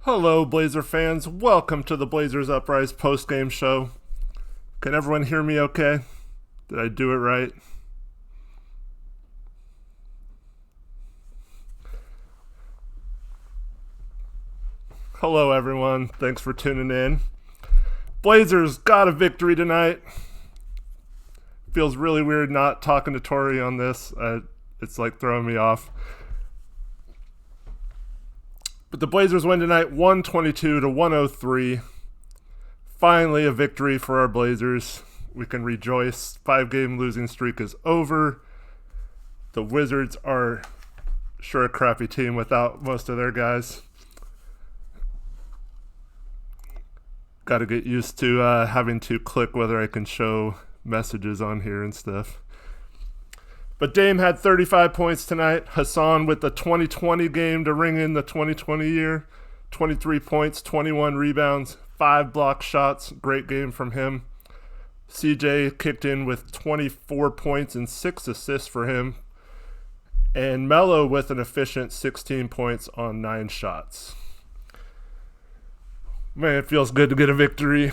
Hello, Blazer fans. Welcome to the Blazers Uprise postgame show. Can everyone hear me okay? Did I do it right? Hello, everyone. Thanks for tuning in. Blazers got a victory tonight. Feels really weird not talking to Tori on this. It's like throwing me off. But the Blazers win tonight 122 to 103. Finally, a victory for our Blazers. We can rejoice. 5-game losing streak is over. The Wizards are sure a crappy team without most of their guys. Got to get used to having to click whether I can show messages on here and stuff. But Dame had 35 points tonight. Hassan with the 2020 game to ring in the 2020 year. 23 points, 21 rebounds, 5 block shots. Great game from him. CJ kicked in with 24 points and 6 assists for him. And Melo with an efficient 16 points on 9 shots. Man, it feels good to get a victory.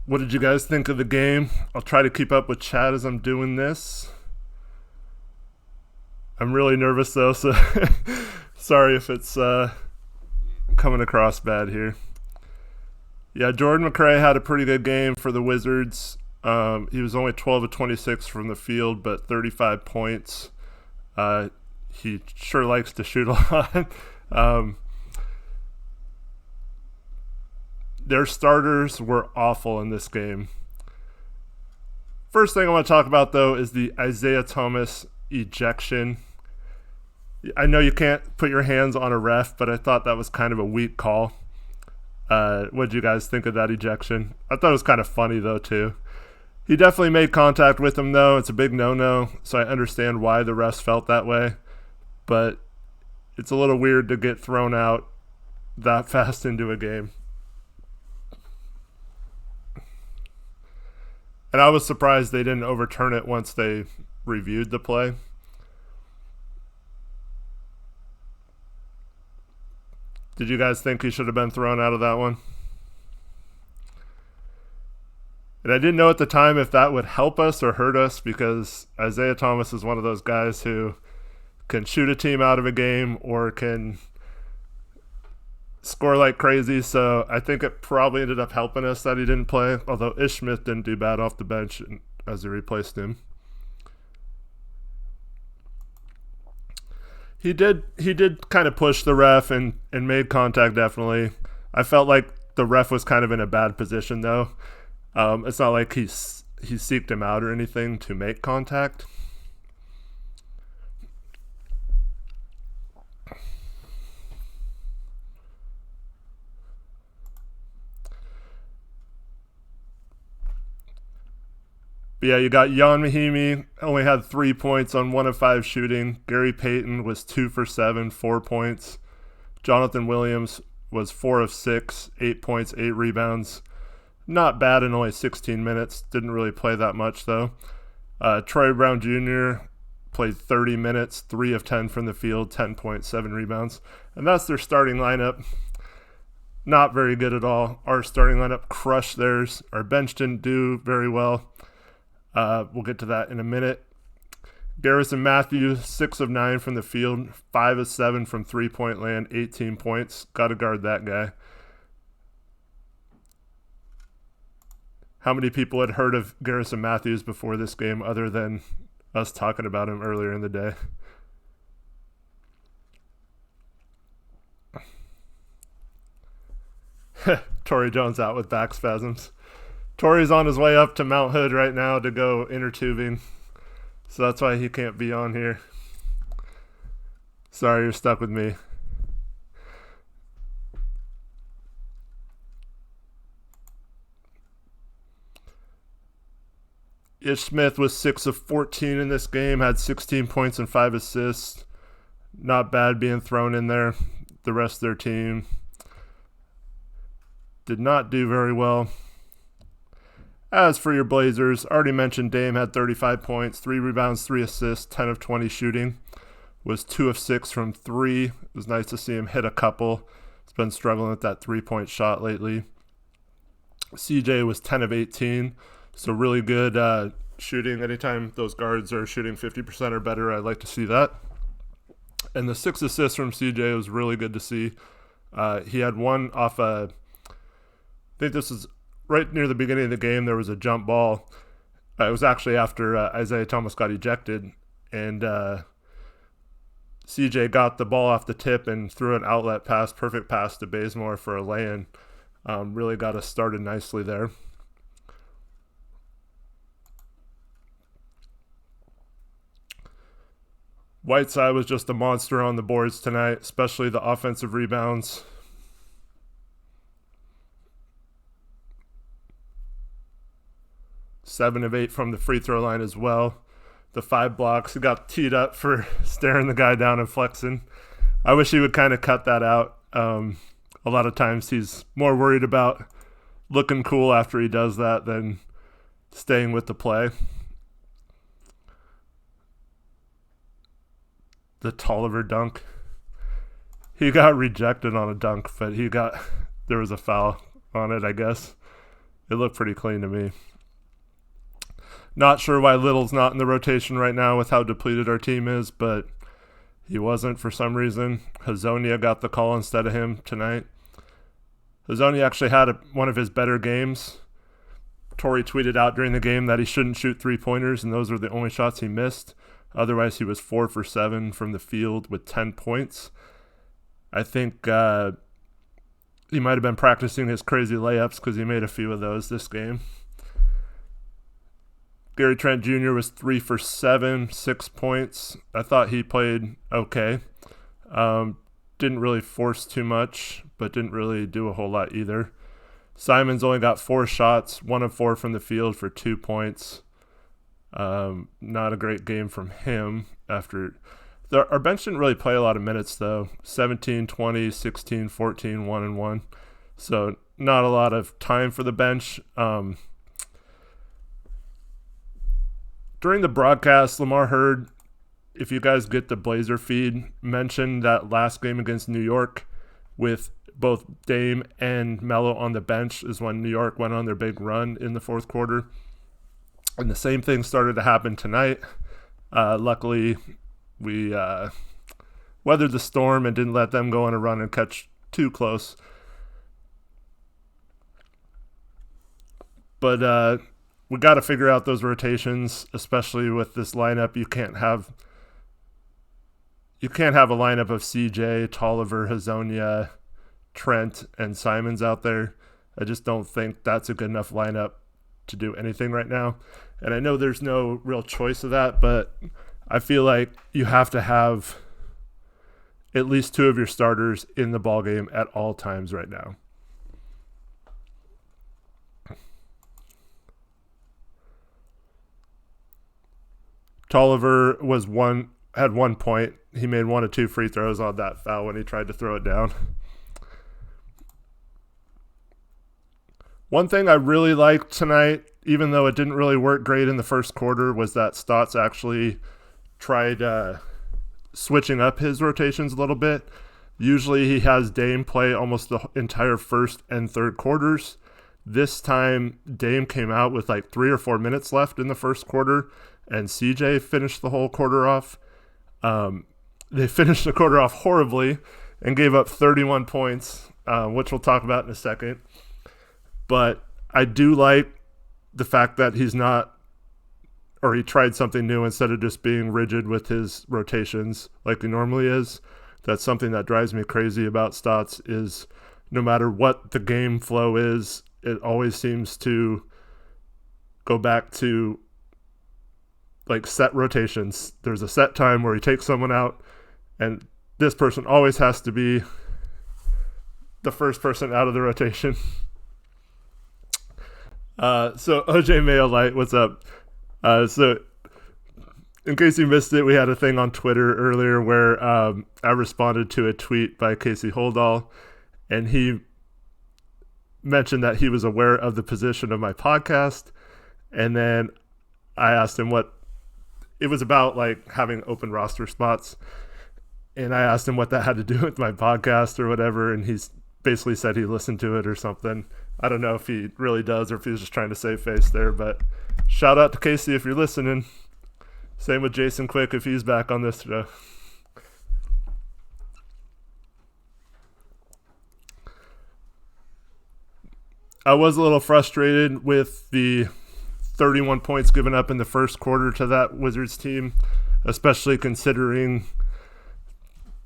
What did you guys think of the game? I'll try to keep up with chat as I'm doing this. I'm really nervous though, so sorry if it's coming across bad here. Yeah, Jordan McRae had a pretty good game for the Wizards. He was only 12 of 26 from the field, but 35 points. He sure likes to shoot a lot. Their starters were awful in this game. First thing I want to talk about, though, is the Isaiah Thomas ejection. I know you can't put your hands on a ref, but I thought that was kind of a weak call. What did you guys think of that ejection? I thought it was kind of funny, though, too. He definitely made contact with him, though. It's a big no-no, so I understand why the refs felt that way. But it's a little weird to get thrown out that fast into a game. And I was surprised they didn't overturn it once they reviewed the play. Did you guys think he should have been thrown out of that one? And I didn't know at the time if that would help us or hurt us, because Isaiah Thomas is one of those guys who can shoot a team out of a game or can score like crazy, so I think it probably ended up helping us that he didn't play, although Ish Smith didn't do bad off the bench as he replaced him. He did kind of push the ref and made contact, definitely. I felt like the ref was kind of in a bad position, though. It's not like he seeked him out or anything to make contact. But yeah, you got Jan Mahimi, only had 3 points on 1 of 5 shooting. Gary Payton was 2 for 7, 4 points. Jonathan Williams was 4 of 6, 8 points, 8 rebounds. Not bad in only 16 minutes. Didn't really play that much, though. Troy Brown Jr. played 30 minutes, 3 of 10 from the field, 10 points, 7 rebounds. And that's their starting lineup. Not very good at all. Our starting lineup crushed theirs. Our bench didn't do very well. We'll get to that in a minute. Garrison Matthews, 6 of 9 from the field, 5 of 7 from three-point land, 18 points. Got to guard that guy. How many people had heard of Garrison Matthews before this game other than us talking about him earlier in the day? Torrey Jones out with back spasms. Torrey's on his way up to Mount Hood right now to go inner tubing, so that's why he can't be on here. Sorry, you're stuck with me. Ish Smith was 6 of 14 in this game, had 16 points and 5 assists. Not bad being thrown in there. The rest of their team did not do very well. As for your Blazers, already mentioned Dame had 35 points, 3 rebounds, 3 assists, 10 of 20 shooting. was 2 of 6 from 3. It was nice to see him hit a couple. He's been struggling with that 3-point shot lately. CJ was 10 of 18, so really good shooting. Anytime those guards are shooting 50% or better, I like to see that. And the 6 assists from CJ was really good to see. He had one off I think this is right near the beginning of the game. There was a jump ball. It was actually after Isaiah Thomas got ejected, and CJ got the ball off the tip and threw an outlet pass, perfect pass to Bazemore for a lay-in. Really got us started nicely there. Whiteside was just a monster on the boards tonight, especially the offensive rebounds. Seven of 8 from the free throw line as well. The 5 blocks. He got teed up for staring the guy down and flexing. I wish he would kind of cut that out. A lot of times he's more worried about looking cool after he does that than staying with the play. The Tolliver dunk. He got rejected on a dunk, but there was a foul on it, I guess. It looked pretty clean to me. Not sure why Little's not in the rotation right now with how depleted our team is, but he wasn't for some reason. Hazonia got the call instead of him tonight. Hazonia actually had one of his better games. Torrey tweeted out during the game that he shouldn't shoot 3-pointers, and those were the only shots he missed. Otherwise, he was 4 for 7 from the field with 10 points. I think he might have been practicing his crazy layups because he made a few of those this game. Gary Trent Jr. was 3 for 7, 6 points. I thought he played okay. Didn't really force too much, but didn't really do a whole lot either. Simons only got 4 shots, 1 of 4 from the field for 2 points. Not a great game from him. Our bench didn't really play a lot of minutes, though. 17, 20, 16, 14, 1 and 1. So not a lot of time for the bench. During the broadcast, Lamar Hurd, if you guys get the Blazer feed, mentioned that last game against New York with both Dame and Melo on the bench is when New York went on their big run in the fourth quarter. And the same thing started to happen tonight. Luckily, we weathered the storm and didn't let them go on a run and catch too close. But we got to figure out those rotations, especially with this lineup. You can't have a lineup of CJ, Tolliver, Hazonia, Trent, and Simons out there. I just don't think that's a good enough lineup to do anything right now. And I know there's no real choice of that, but I feel like you have to have at least 2 of your starters in the ballgame at all times right now. Tolliver had 1 point. He made 1 of 2 free throws on that foul when he tried to throw it down. One thing I really liked tonight, even though it didn't really work great in the first quarter, was that Stotts actually tried switching up his rotations a little bit. Usually he has Dame play almost the entire first and third quarters. This time Dame came out with like 3 or 4 minutes left in the first quarter, and CJ finished the whole quarter off. They finished the quarter off horribly and gave up 31 points, which we'll talk about in a second. But I do like the fact that he tried something new instead of just being rigid with his rotations like he normally is. That's something that drives me crazy about Stotts is no matter what the game flow is, it always seems to go back to like set rotations. There's a set time where he takes someone out, and this person always has to be the first person out of the rotation. So OJ Mayo Light, what's up? So in case you missed it, we had a thing on Twitter earlier where I responded to a tweet by Casey Holdall, and he mentioned that he was aware of the position of my podcast, and then I asked him what it was about, like having open roster spots, And I asked him what that had to do with my podcast or whatever, and he's basically said he listened to it or something. I don't know if he really does or if he was just trying to save face there, but shout out to Casey if you're listening. Same with Jason Quick if he's back on this show. I was a little frustrated with the 31 points given up in the first quarter to that Wizards team, especially considering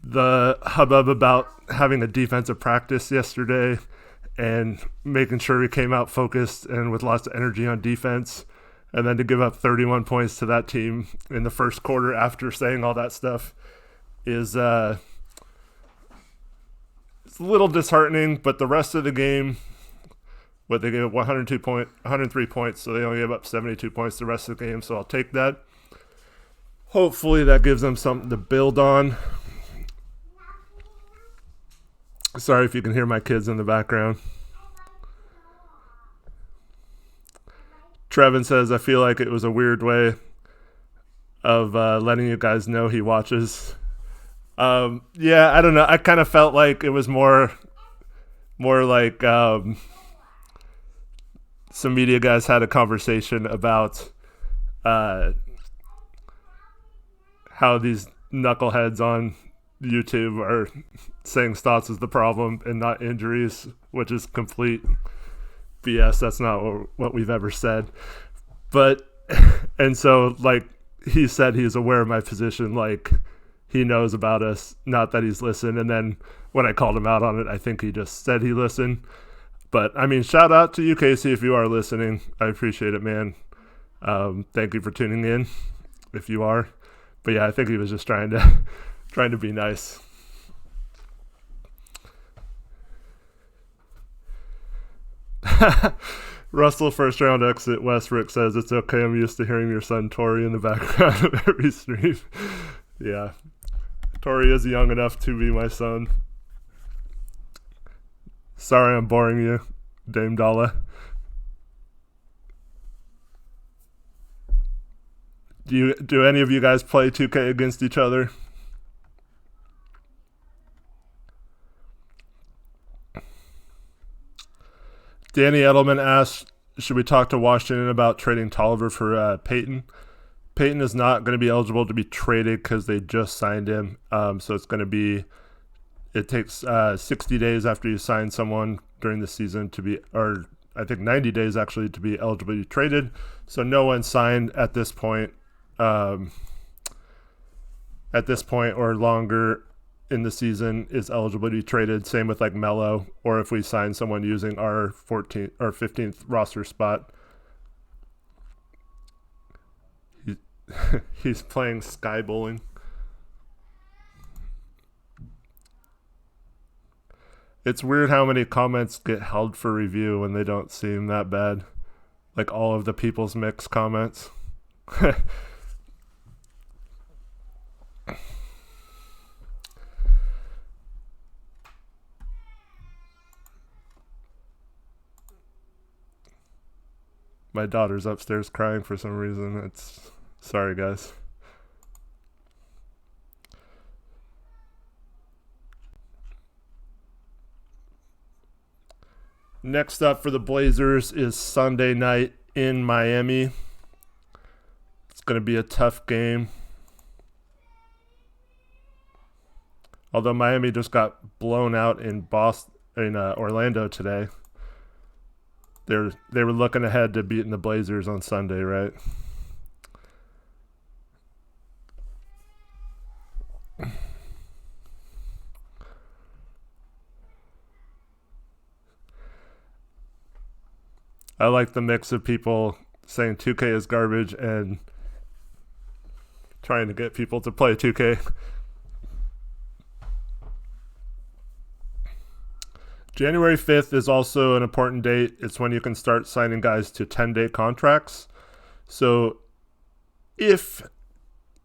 the hubbub about having a defensive practice yesterday and making sure we came out focused and with lots of energy on defense, and then to give up 31 points to that team in the first quarter after saying all that stuff is it's a little disheartening. But the rest of the game, they gave 103 points, so they only gave up 72 points the rest of the game, so I'll take that. Hopefully that gives them something to build on. Sorry if you can hear my kids in the background. Trevin says, I feel like it was a weird way of letting you guys know he watches. Yeah, I don't know. I kind of felt like it was more like some media guys had a conversation about how these knuckleheads on YouTube are saying Stotts is the problem and not injuries, which is complete BS. That's not what we've ever said. But, and so, like, he said he's aware of my position, like, he knows about us, not that he's listened. And then when I called him out on it, I think he just said he listened. But, I mean, shout out to you, Casey, if you are listening. I appreciate it, man. Thank you for tuning in, if you are. But, yeah, I think he was just trying to be nice. Russell, first round exit. Westbrook says, it's okay, I'm used to hearing your son Tori in the background of every stream. Yeah. Tori is young enough to be my son. Sorry I'm boring you, Dame Dalla. Do any of you guys play 2K against each other? Danny Edelman asked, should we talk to Washington about trading Tolliver for Peyton? Peyton is not going to be eligible to be traded because they just signed him. So it's going to be, it takes 60 days after you sign someone during the season to be, or I think 90 days actually, to be eligible to be traded. So no one signed at this point or longer in the season is eligible to be traded. Same with like Melo, or if we sign someone using our 14th or 15th roster spot. He's playing sky bowling. It's weird how many comments get held for review when they don't seem that bad. Like all of the People's Mix comments. My daughter's upstairs crying for some reason. Sorry, guys. Next up for the Blazers is Sunday night in Miami. It's going to be a tough game. Although Miami just got blown out in Orlando today. They were looking ahead to beating the Blazers on Sunday, right? I like the mix of people saying 2K is garbage and trying to get people to play 2K. January 5th is also an important date. It's when you can start signing guys to 10-day contracts. So if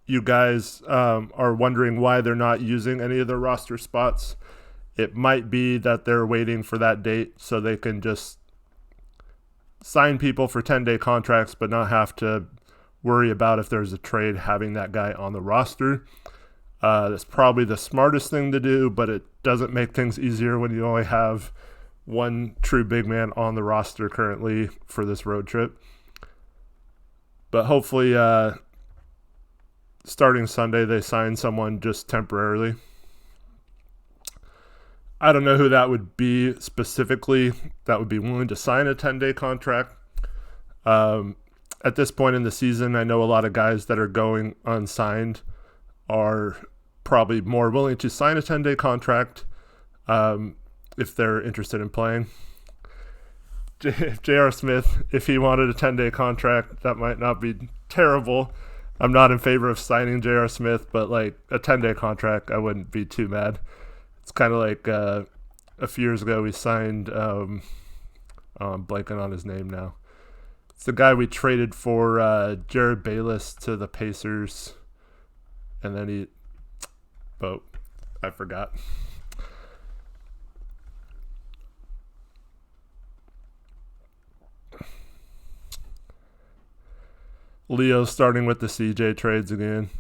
you guys are wondering why they're not using any of their roster spots, it might be that they're waiting for that date so they can just sign people for 10-day contracts but not have to worry about if there's a trade having that guy on the roster. That's probably the smartest thing to do, but it doesn't make things easier when you only have one true big man on the roster currently for this road trip. But hopefully, starting Sunday, they sign someone just temporarily. I don't know who that would be specifically that would be willing to sign a 10-day contract. At this point in the season, I know a lot of guys that are going unsigned are probably more willing to sign a 10-day contract if they're interested in playing. J.R. Smith, if he wanted a 10-day contract, that might not be terrible. I'm not in favor of signing J.R. Smith, but like a 10-day contract, I wouldn't be too mad. It's kind of like a few years ago we signed, I'm blanking on his name now. It's the guy we traded for Jared Bayless to the Pacers, and then I forgot. Leo's starting with the CJ trades again.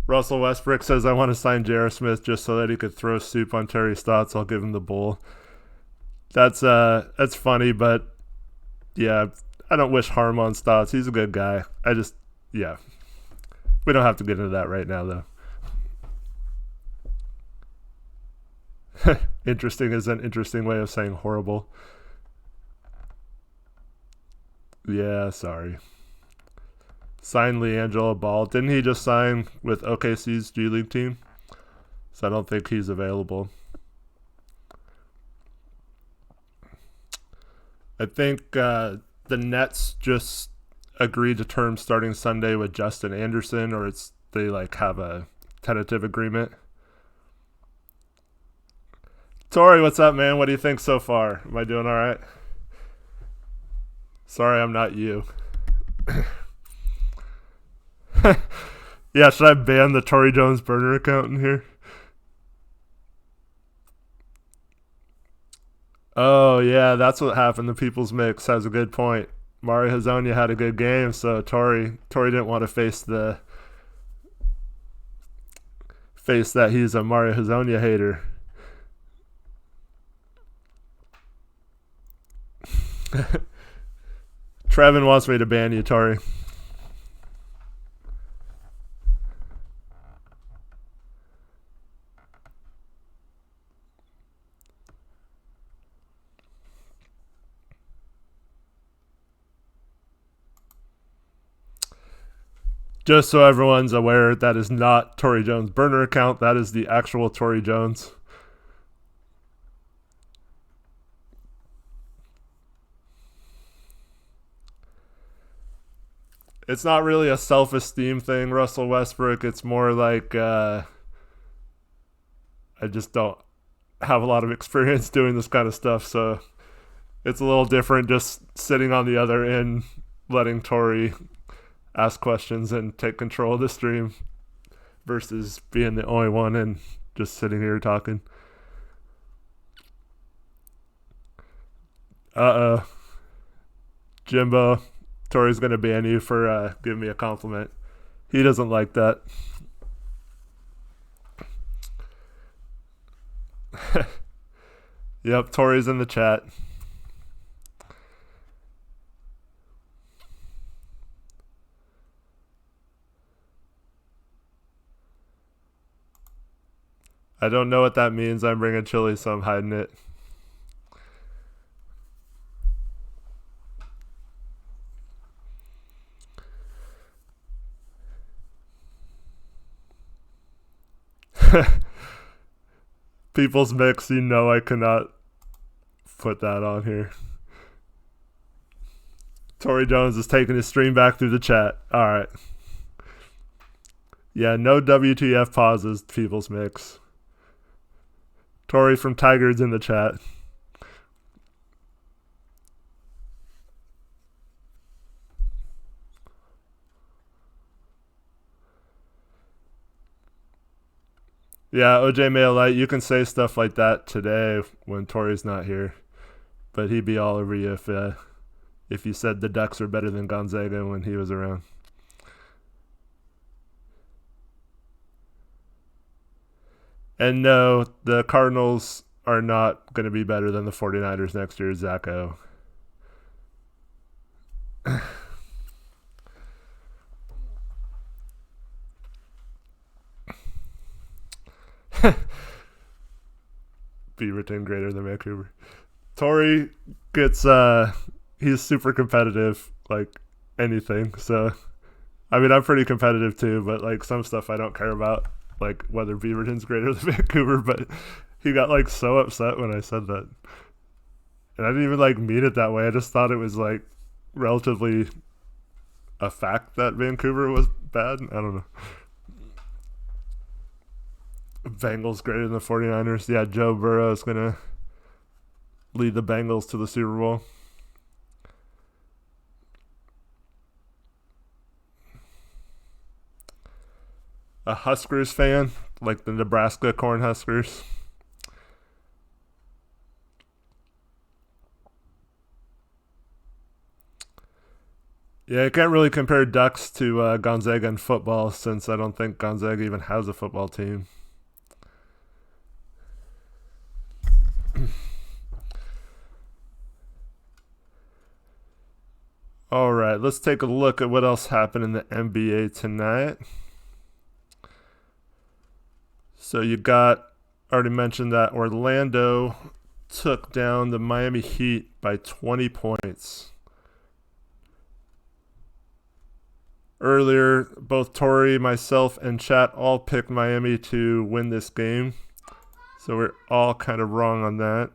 Russell Westbrook says, I want to sign J.R. Smith just so that he could throw soup on Terry Stotts. I'll give him the bull. That's funny, but yeah, I don't wish harm on Stotts. He's a good guy. We don't have to get into that right now, though. Interesting is an interesting way of saying horrible. Yeah, sorry. Sign LiAngelo Ball. Didn't he just sign with OKC's G League team? So I don't think he's available. I think the Nets just agreed to terms starting Sunday with Justin Anderson, or they like have a tentative agreement. Tori, what's up, man? What do you think so far? Am I doing all right? Sorry, I'm not you. Yeah, should I ban the Tory Jones burner account in here? Oh, yeah, that's what happened. The People's Mix has a good point. Mario Hezonja had a good game, so Tory didn't want to face that he's a Mario Hezonja hater. Trevin wants me to ban you, Tori. Just so everyone's aware, that is not Tory Jones' burner account. That is the actual Tory Jones. It's not really a self-esteem thing, Russell Westbrook. It's more like I just don't have a lot of experience doing this kind of stuff, so it's a little different just sitting on the other end, letting Tory ask questions and take control of the stream versus being the only one and just sitting here talking. Jimbo, Tori's going to ban you for giving me a compliment. He doesn't like that. Yep, Tori's in the chat. I don't know what that means. I'm bringing chili, so I'm hiding it. People's Mix, you know I cannot put that on here. Tory Jones is taking his stream back through the chat. All right. Yeah, no WTF pauses, People's Mix. Tori from Tigers in the chat. Yeah, OJ Mailite, you can say stuff like that today when Tori's not here. But he'd be all over you if you said the Ducks are better than Gonzaga when he was around. And no, the Cardinals are not going to be better than the 49ers next year, Zach O. Beaverton greater than Vancouver. Torrey gets he's super competitive, like anything. So I mean, I'm pretty competitive too, but like some stuff I don't care about, like whether Beaverton's greater than Vancouver. But he got like so upset when I said that, and I didn't even like mean it that way. I just thought it was like relatively a fact that Vancouver was bad. I don't know. Bengals greater than the 49ers. Yeah, Joe Burrow is going to lead the Bengals to the Super Bowl. A Huskers fan, like the Nebraska Cornhuskers. Yeah, I can't really compare Ducks to Gonzaga in football since I don't think Gonzaga even has a football team. All right, let's take a look at what else happened in the NBA tonight. So you got, already mentioned that Orlando took down the Miami Heat by 20 points. Earlier, both Tori, myself, and Chat all picked Miami to win this game. So we're all kind of wrong on that.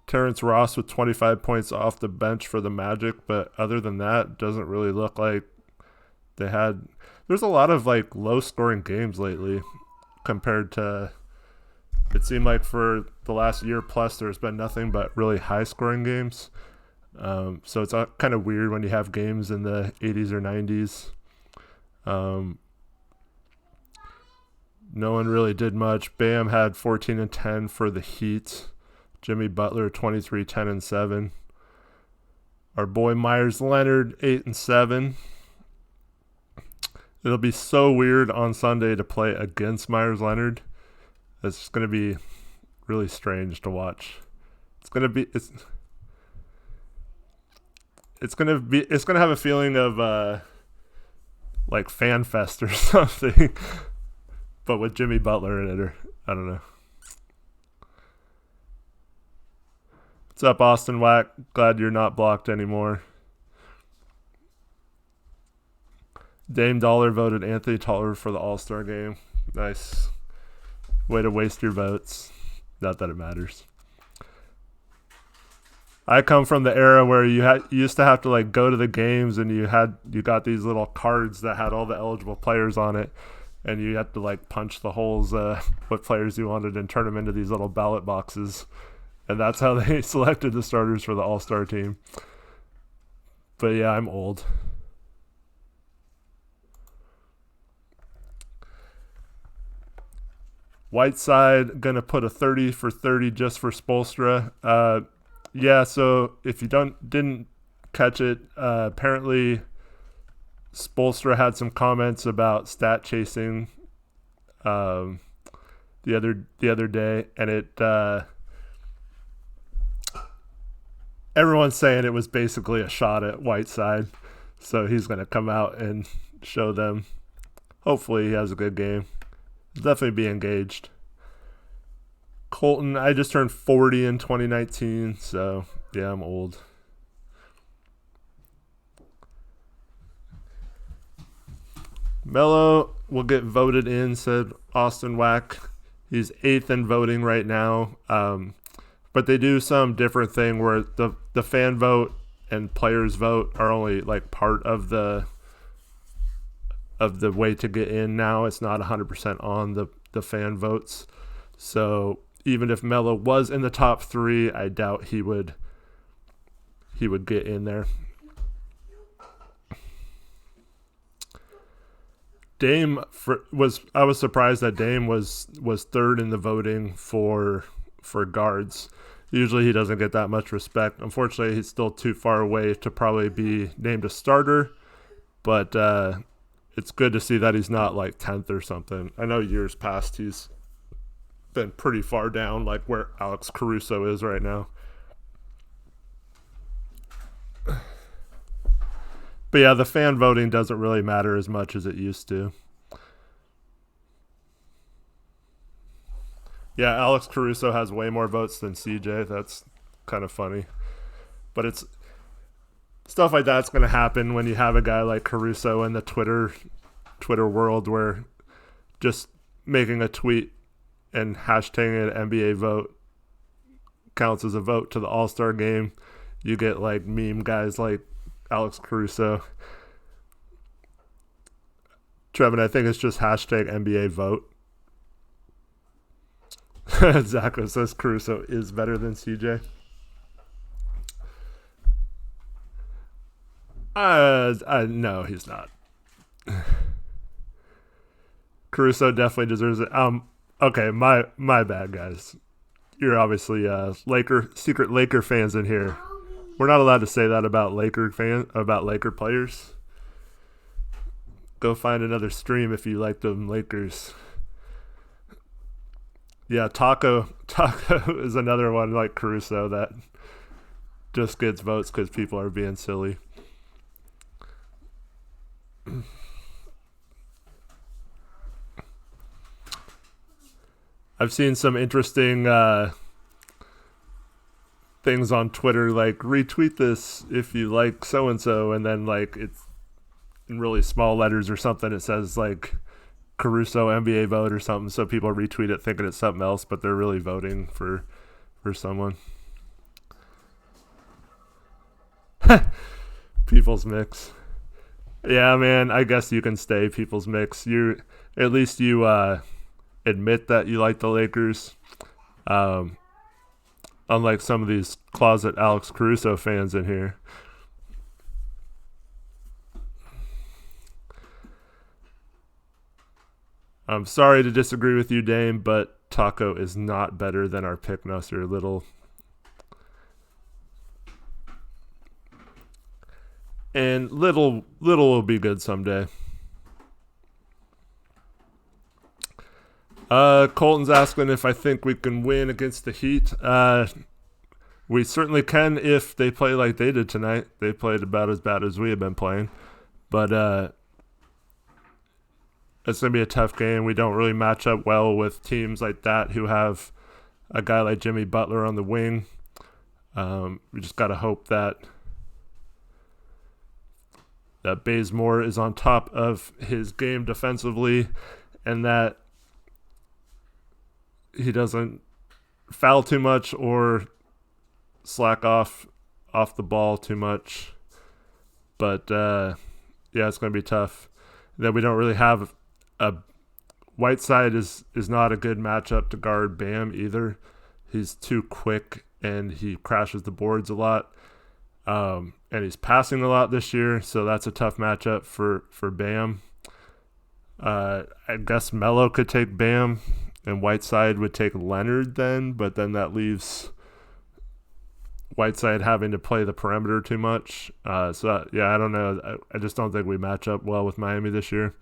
Terrence Ross with 25 points off the bench for the Magic, but other than that, it doesn't really look like they had... There's a lot of like low-scoring games lately compared to... It seemed like for the last year plus, there's been nothing but really high-scoring games. So it's kind of weird when you have games in the 80s or 90s. No one really did much. Bam had 14 and 10 for the Heat. Jimmy Butler 23, 10 and 7. Our boy Myers Leonard 8 and 7. It'll be so weird on Sunday to play against Myers Leonard. It's going to be really strange to watch. It's going to have a feeling of like Fan Fest or something, but with Jimmy Butler in it, or I don't know. What's up, Austin Wack? Glad you're not blocked anymore. Dame Dollar voted Anthony Tolliver for the All-Star game. Nice. Way to waste your votes. Not that it matters. I come from the era where you used to have to like go to the games and you got these little cards that had all the eligible players on it, and you had to like punch the holes what players you wanted and turn them into these little ballot boxes, and that's how they selected the starters for the All-Star team. But yeah, I'm old. Whiteside gonna put a 30 for 30 just for Spoelstra. Yeah, so if you didn't catch it, apparently Spoelstra had some comments about stat chasing the other day, and it everyone's saying it was basically a shot at Whiteside, so he's going to come out and show them. Hopefully he has a good game. Definitely be engaged. Colton, I just turned 40 in 2019, so yeah, I'm old. Melo will get voted in, said Austin Wack. He's 8th in voting right now. But they do some different thing where the fan vote and players vote are only like part of the way to get in now. It's not 100% on the fan votes. So even if Melo was in the top 3, I doubt he would get in there. I was surprised that Dame was 3rd in the voting for guards. Usually he doesn't get that much respect. Unfortunately, he's still too far away to probably be named a starter, but it's good to see that he's not like 10th or something. I know years past he's been pretty far down, like where Alex Caruso is right now. But yeah, the fan voting doesn't really matter as much as it used to. Yeah, Alex Caruso has way more votes than CJ. That's kind of funny. But it's stuff like that's going to happen when you have a guy like Caruso in the Twitter world, where just making a tweet and hashtagging an NBA vote counts as a vote to the All-Star game. You get like meme guys like Alex Caruso. Trevin, I think it's just hashtag NBA vote. Zach says Caruso is better than CJ. No, he's not. Caruso definitely deserves it. Okay, my bad, guys. You're obviously secret Laker fans in here. We're not allowed to say that about Laker players. Go find another stream if you like them Lakers. Yeah, Taco is another one like Caruso that just gets votes because people are being silly. I've seen some interesting things on Twitter, like retweet this if you like so and so, and then like it's in really small letters or something. It says like Caruso NBA vote or something, so people retweet it thinking it's something else, but they're really voting for someone. People's Mix. Yeah, man, I guess you can stay People's Mix. You at least you admit that you like the Lakers. Unlike some of these closet Alex Caruso fans in here. I'm sorry to disagree with you, Dame, but Taco is not better than our pick Nusser Little. And little will be good someday. Colton's asking if I think we can win against the Heat. We certainly can if they play like they did tonight. They played about as bad as we have been playing. But it's going to be a tough game. We don't really match up well with teams like that who have a guy like Jimmy Butler on the wing. We just got to hope that Bazemore is on top of his game defensively and that he doesn't foul too much or slack off the ball too much. But, yeah, it's going to be tough. Then we don't really have Whiteside is not a good matchup to guard Bam either. He's too quick and he crashes the boards a lot. And he's passing a lot this year, so that's a tough matchup for Bam. I guess Melo could take Bam and Whiteside would take Leonard then, but then that leaves Whiteside having to play the perimeter too much. I don't know. I just don't think we match up well with Miami this year.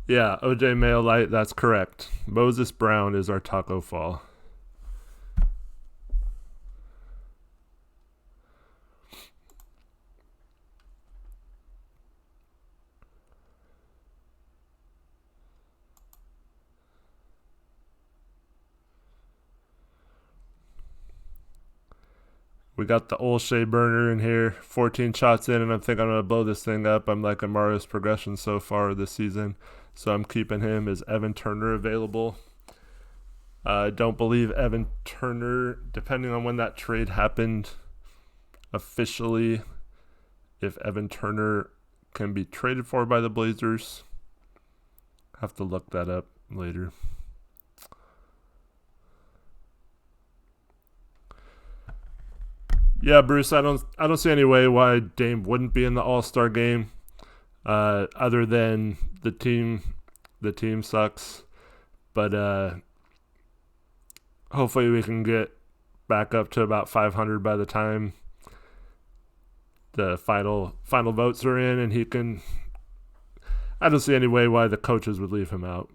Yeah, OJ Mayo Light, that's correct. Moses Brown is our Taco Fall. We got the Olshey burner in here, 14 shots in, and I think I'm going to blow this thing up. I'm liking Mario's progression so far this season, so I'm keeping him. Is Evan Turner available? I don't believe Evan Turner, depending on when that trade happened officially, if Evan Turner can be traded for by the Blazers. Have to look that up later. Yeah, Bruce, I don't see any way why Dame wouldn't be in the All-Star game, other than the team sucks. But hopefully we can get back up to about 500 by the time the final votes are in, and he can. I don't see any way why the coaches would leave him out.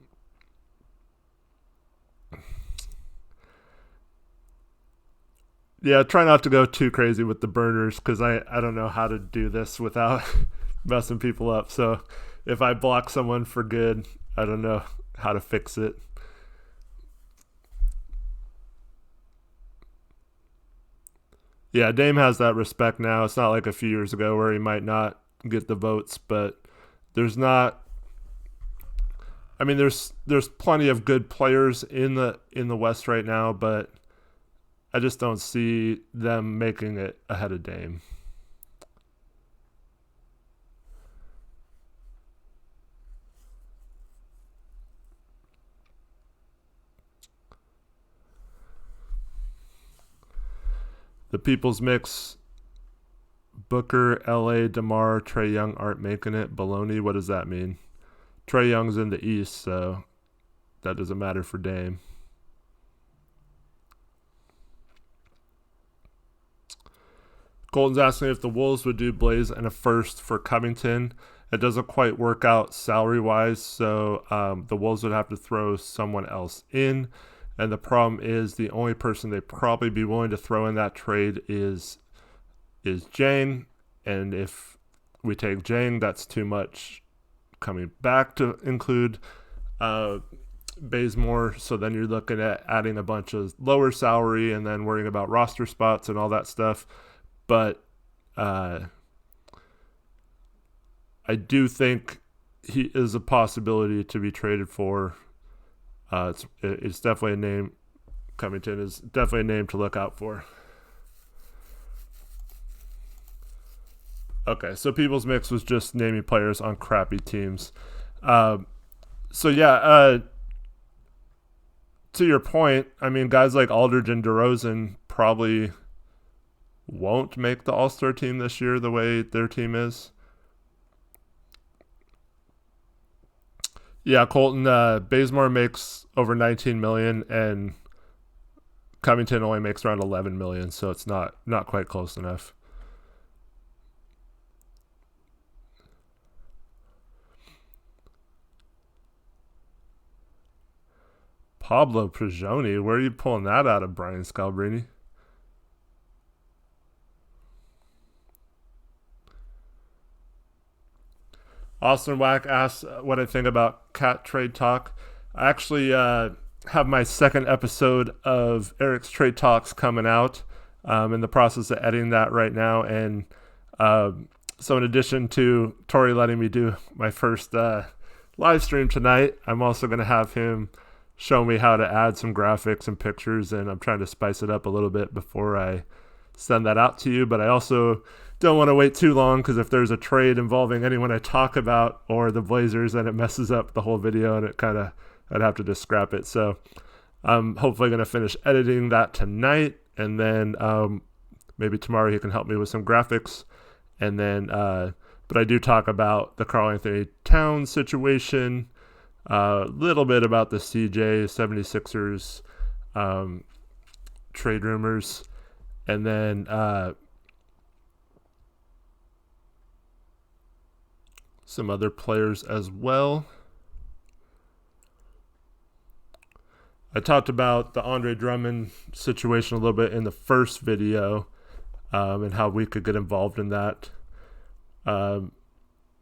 Yeah, try not to go too crazy with the burners because I don't know how to do this without messing people up. So if I block someone for good, I don't know how to fix it. Yeah, Dame has that respect now. It's not like a few years ago where he might not get the votes, but there's not. I mean, there's plenty of good players in the West right now, but I just don't see them making it ahead of Dame. The People's Mix, Booker, LA, DeMar, Trae Young aren't making it. Baloney, what does that mean? Trae Young's in the East, so that doesn't matter for Dame. Colton's asking if the Wolves would do Blaze and a first for Covington. It doesn't quite work out salary-wise, so the Wolves would have to throw someone else in. And the problem is the only person they'd probably be willing to throw in that trade is Jang. And if we take Jang, that's too much coming back to include Bazemore. So then you're looking at adding a bunch of lower salary and then worrying about roster spots and all that stuff. But I do think he is a possibility to be traded for. It's definitely a name. Covington is definitely a name to look out for. Okay, so People's Mix was just naming players on crappy teams. To your point, I mean, guys like Aldridge and DeRozan probably won't make the All-Star team this year the way their team is. Yeah, Colton, Bazemore makes over $19 million and Covington only makes around $11 million, so it's not quite close enough. Pablo Prigioni, where are you pulling that out of, Brian Scalabrini? Austin Wack asks what I think about Cat Trade Talk. I actually have my second episode of Eric's Trade Talks coming out. In the process of editing that right now. And so in addition to Tori letting me do my first live stream tonight, I'm also going to have him show me how to add some graphics and pictures. And I'm trying to spice it up a little bit before I send that out to you. But I also don't want to wait too long because if there's a trade involving anyone I talk about or the Blazers, then it messes up the whole video and I'd have to just scrap it. So I'm hopefully going to finish editing that tonight, and then maybe tomorrow he can help me with some graphics. And then, but I do talk about the Karl-Anthony Towns situation, a little bit about the CJ 76ers trade rumors, and then some other players as well. I talked about the Andre Drummond situation a little bit in the first video and how we could get involved in that. I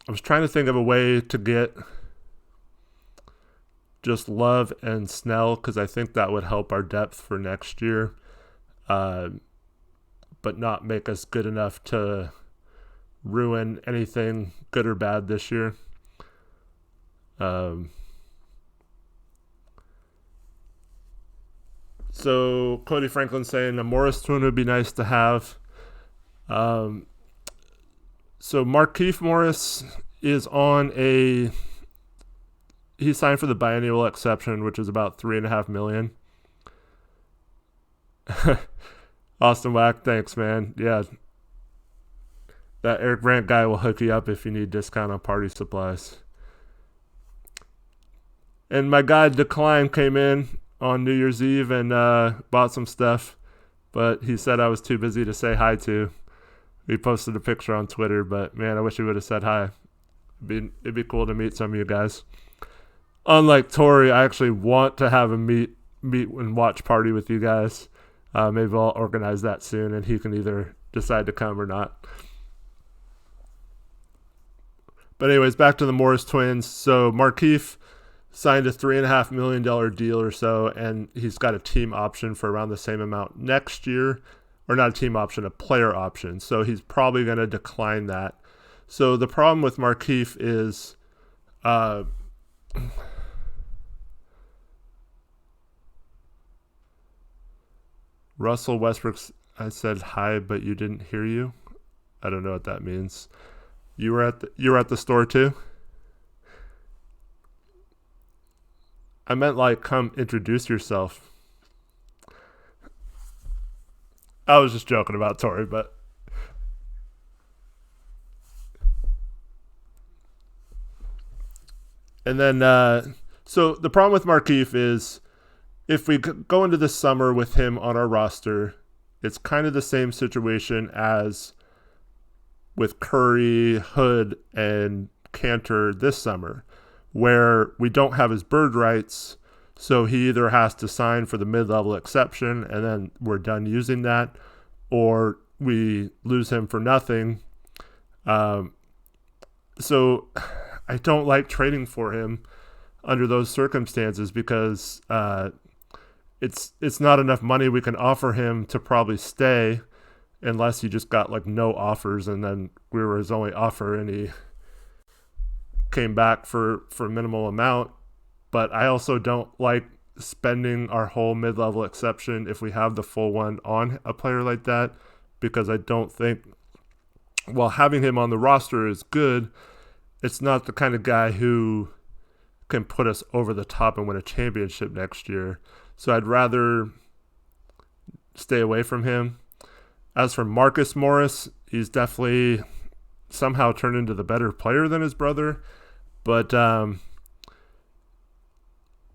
was trying to think of a way to get just Love and Snell because I think that would help our depth for next year, but not make us good enough to ruin anything good or bad this year. So Cody Franklin saying a Morris twin would be nice to have. So Markieff Morris is on he signed for the biennial exception, which is about $3.5 million. Austin Wack, thanks, man. Yeah. That Eric Brandt guy will hook you up if you need discount on party supplies. And my guy Decline came in on New Year's Eve and bought some stuff, but he said I was too busy to say hi to. We posted a picture on Twitter, but man, I wish he would have said hi. It'd be cool to meet some of you guys. Unlike Tori, I actually want to have a meet and watch party with you guys. Maybe I'll organize that soon, and he can either decide to come or not. But anyways, back to the Morris twins. So Markieff signed a $3.5 million deal or so, and he's got a team option for around the same amount next year. Or not a team option, a player option. So he's probably going to decline that. So the problem with Markieff is Russell Westbrook, I said hi, but you didn't hear you. I don't know what that means. You were at the store too? I meant like come introduce yourself. I was just joking about Tori, but and then so the problem with Markieff is if we go into the summer with him on our roster, it's kind of the same situation as with Curry, Hood, and Cantor this summer, where we don't have his bird rights, so he either has to sign for the mid-level exception and then we're done using that, or we lose him for nothing. So I don't like trading for him under those circumstances because it's not enough money we can offer him to probably stay unless he just got like no offers and then we were his only offer and he came back for a minimal amount. But I also don't like spending our whole mid-level exception if we have the full one on a player like that, because I don't think, while having him on the roster is good, it's not the kind of guy who can put us over the top and win a championship next year. So I'd rather stay away from him. As for Marcus Morris, he's definitely somehow turned into the better player than his brother, but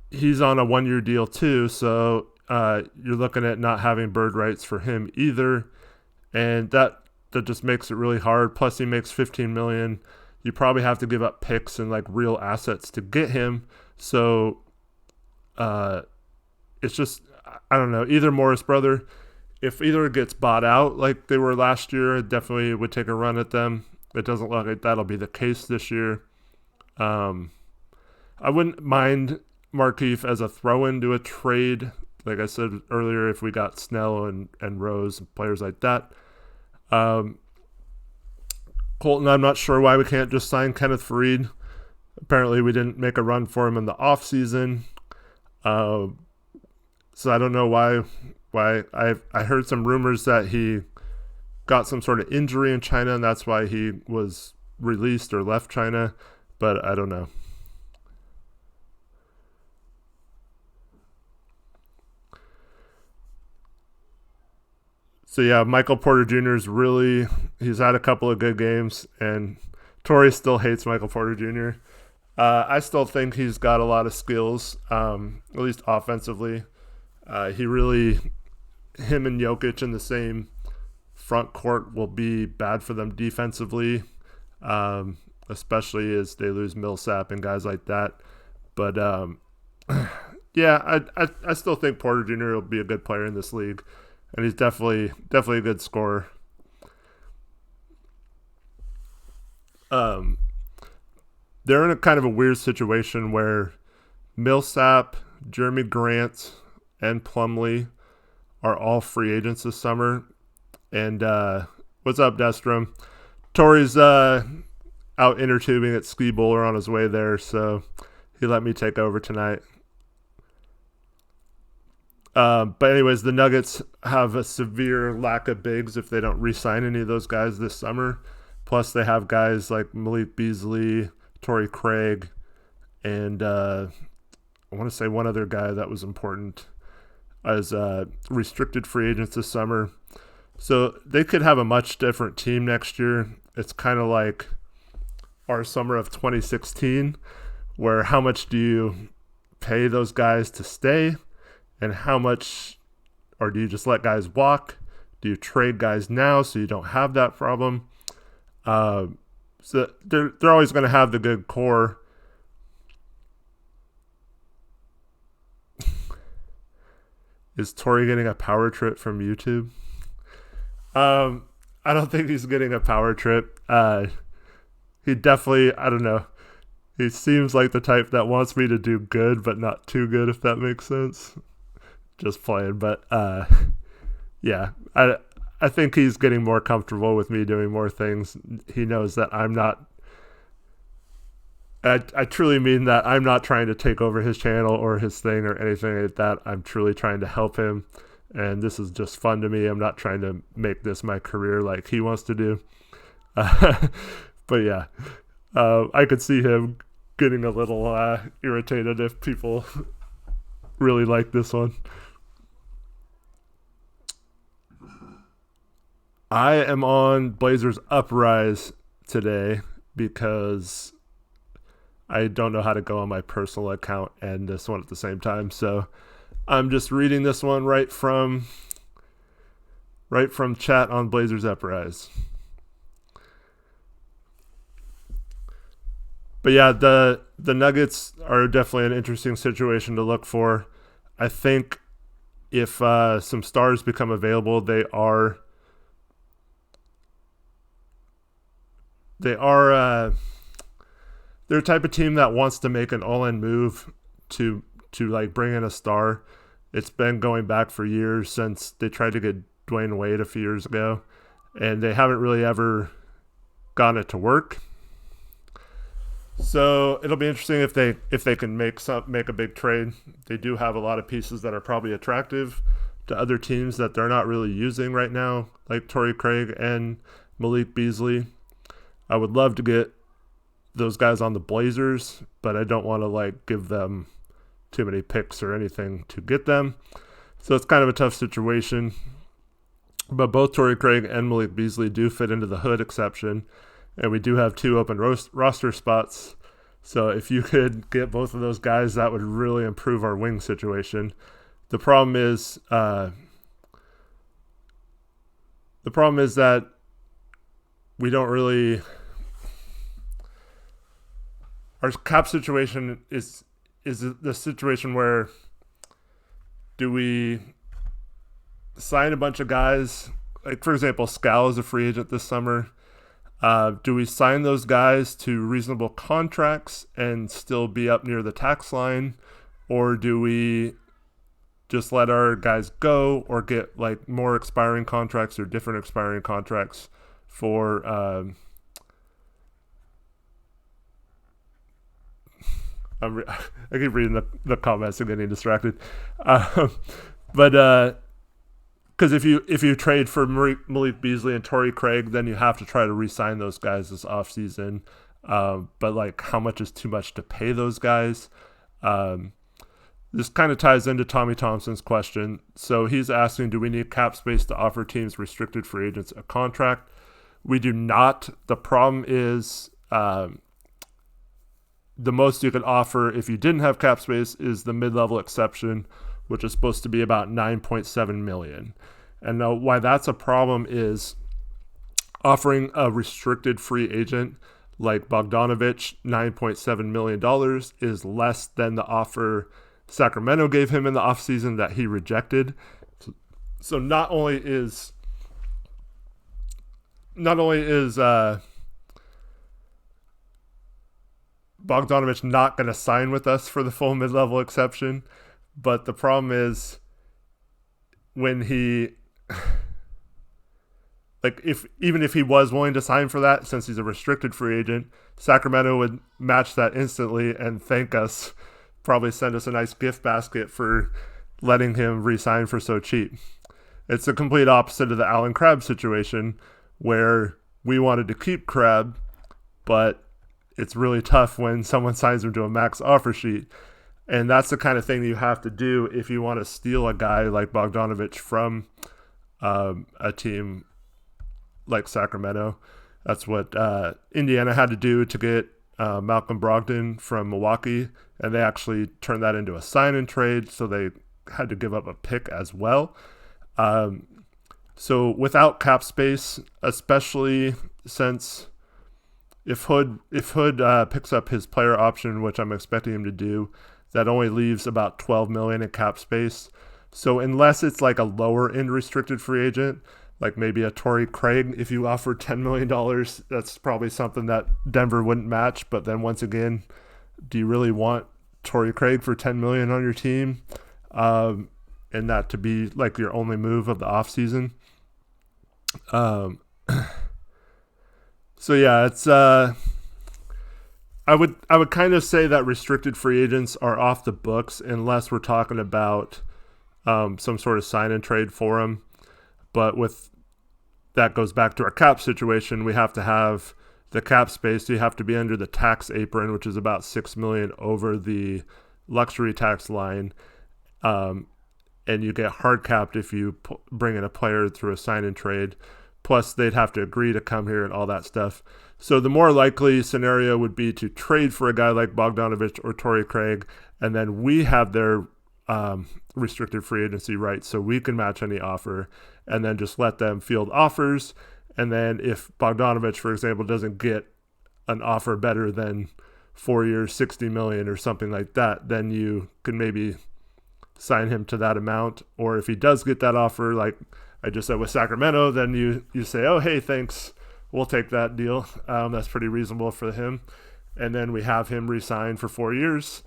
he's on a one-year deal too, so you're looking at not having bird rights for him either, and that just makes it really hard. Plus he makes $15 million. You probably have to give up picks and like real assets to get him, so it's just, I don't know, either Morris brother, if either gets bought out like they were last year, I definitely would take a run at them. It doesn't look like that'll be the case this year. I wouldn't mind Markieff as a throw-in to a trade. Like I said earlier, if we got Snell and Rose and players like that. Colton, I'm not sure why we can't just sign Kenneth Faried. Apparently we didn't make a run for him in the offseason. So I don't know why I heard some rumors that he got some sort of injury in China and that's why he was released or left China, but I don't know. So yeah, Michael Porter Jr. he's had a couple of good games, and Tori still hates Michael Porter Jr. I still think he's got a lot of skills, at least offensively. Him and Jokic in the same front court will be bad for them defensively, especially as they lose Millsap and guys like that. But yeah, I still think Porter Jr. will be a good player in this league, and he's definitely a good scorer. They're in a kind of a weird situation where Millsap, Jeremy Grant, and Plumlee are all free agents this summer. And what's up, Destrom? Tori's out inner tubing at Ski Bowler on his way there, so he let me take over tonight. But anyways, the Nuggets have a severe lack of bigs if they don't re-sign any of those guys this summer. Plus, they have guys like Malik Beasley, Torrey Craig, and I want to say one other guy that was important as restricted free agents this summer. So they could have a much different team next year. It's kind of like our summer of 2016, where how much do you pay those guys to stay and how much, or do you just let guys walk? Do you trade guys now so you don't have that problem? So they're always going to have the good core. Is Tori getting a power trip from YouTube? I don't think he's getting a power trip. He definitely, I don't know. He seems like the type that wants me to do good, but not too good, if that makes sense. Just playing, but yeah, I think he's getting more comfortable with me doing more things. He knows that I'm not. I truly mean that I'm not trying to take over his channel or his thing or anything like that. I'm truly trying to help him, and this is just fun to me. I'm not trying to make this my career like he wants to do. But yeah, I could see him getting a little irritated if people really like this one. I am on Blazers Uprise today because I don't know how to go on my personal account and this one at the same time. So I'm just reading this one right from chat on Blazers Uprise. But yeah, the Nuggets are definitely an interesting situation to look for. I think if some stars become available, they're a type of team that wants to make an all-in move to like bring in a star. It's been going back for years since they tried to get Dwayne Wade a few years ago, and they haven't really ever gotten it to work. So it'll be interesting if they can make a big trade. They do have a lot of pieces that are probably attractive to other teams that they're not really using right now, like Torrey Craig and Malik Beasley. I would love to get those guys on the Blazers, but I don't want to like give them too many picks or anything to get them. So it's kind of a tough situation. But both Torrey Craig and Malik Beasley do fit into the hood exception, and we do have 2 open roster spots. So if you could get both of those guys, that would really improve our wing situation. The problem is that we don't really. Our cap situation is the situation where do we sign a bunch of guys? Like, for example, Scal is a free agent this summer. Do we sign those guys to reasonable contracts and still be up near the tax line? Or do we just let our guys go or get like more expiring contracts or different expiring contracts for I keep reading the comments and getting distracted. But because if you trade for Malik Beasley and Torrey Craig, then you have to try to re-sign those guys this offseason. But like, how much is too much to pay those guys? This kind of ties into Tommy Thompson's question. So he's asking, do we need cap space to offer teams restricted free agents a contract? We do not. The problem is the most you could offer if you didn't have cap space is the mid-level exception, which is supposed to be about $9.7 million. And now why that's a problem is offering a restricted free agent like Bogdanovich $9.7 million is less than the offer Sacramento gave him in the offseason that he rejected. So not only is Bogdanovich not going to sign with us for the full mid-level exception, but the problem is when he like even if he was willing to sign for that, since he's a restricted free agent, Sacramento would match that instantly and thank us, probably send us a nice gift basket for letting him re-sign for so cheap. It's the complete opposite of the Allen Crabbe situation, where we wanted to keep Crabbe, but it's really tough when someone signs him to a max offer sheet. And that's the kind of thing you have to do if you want to steal a guy like Bogdanovich from a team like Sacramento. That's what Indiana had to do to get Malcolm Brogdon from Milwaukee, and they actually turned that into a sign and trade. So they had to give up a pick as well. So without cap space, especially since if Hood picks up his player option, which I'm expecting him to do, that only leaves about $12 million in cap space. So unless it's like a lower end restricted free agent, like maybe a Torrey Craig, if you offer $10 million, that's probably something that Denver wouldn't match. But then once again, do you really want Torrey Craig for $10 million on your team? And that to be like your only move of the offseason? So yeah, it's I would kind of say that restricted free agents are off the books unless we're talking about some sort of sign and trade for them. But with that goes back to our cap situation, we have to have the cap space. You have to be under the tax apron, which is about $6 million over the luxury tax line, and you get hard capped if you bring in a player through a sign and trade. Plus, they'd have to agree to come here and all that stuff. So the more likely scenario would be to trade for a guy like Bogdanovich or Torrey Craig, and then we have their restricted free agency rights, so we can match any offer, and then just let them field offers. And then if Bogdanovich, for example, doesn't get an offer better than 4 years, $60 million or something like that, then you can maybe sign him to that amount. Or if he does get that offer, like I just said with Sacramento, then you say, oh, hey, thanks, we'll take that deal. That's pretty reasonable for him. And then we have him re-sign for 4 years.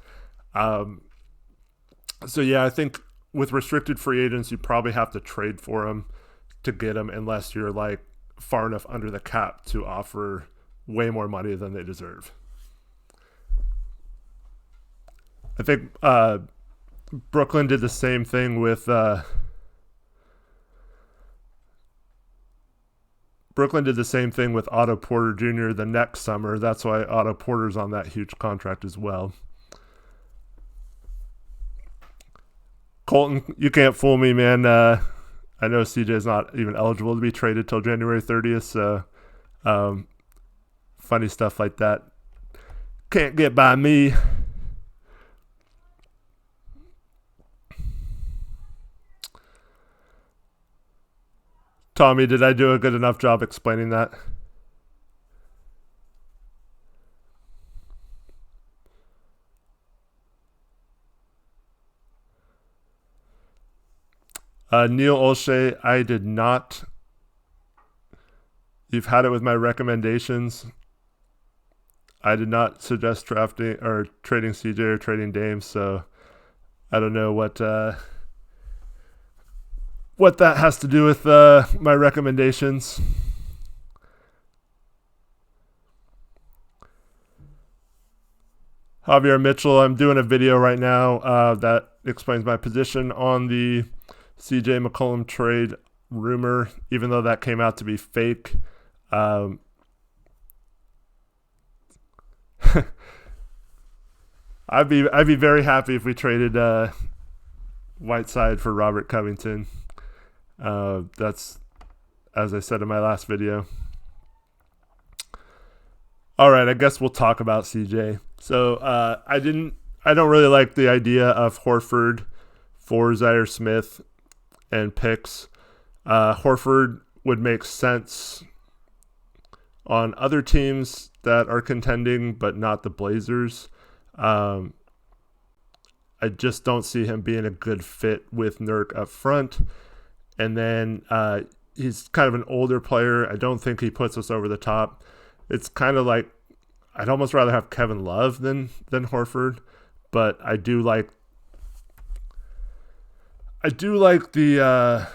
So yeah, I think with restricted free agents, you probably have to trade for them to get them, unless you're like far enough under the cap to offer way more money than they deserve. I think Brooklyn did the same thing with Otto Porter Jr. the next summer. That's why Otto Porter's on that huge contract as well. Colton, you can't fool me, man. I know CJ's not even eligible to be traded till January 30th, so funny stuff like that can't get by me. Tommy, did I do a good enough job explaining that? Neil Olshey, I did not. You've had it with my recommendations. I did not suggest drafting or trading CJ or trading Dame, so I don't know what that has to do with my recommendations. Javier Mitchell, I'm doing a video right now that explains my position on the CJ McCollum trade rumor, even though that came out to be fake. I'd be very happy if we traded Whiteside for Robert Covington. That's, as I said in my last video. All right, I guess we'll talk about CJ. So I don't really like the idea of Horford for Zaire Smith and picks. Horford would make sense on other teams that are contending, but not the Blazers. I just don't see him being a good fit with Nurk up front. And then he's kind of an older player. I don't think he puts us over the top. It's kind of like I'd almost rather have Kevin Love than Horford, but I do like the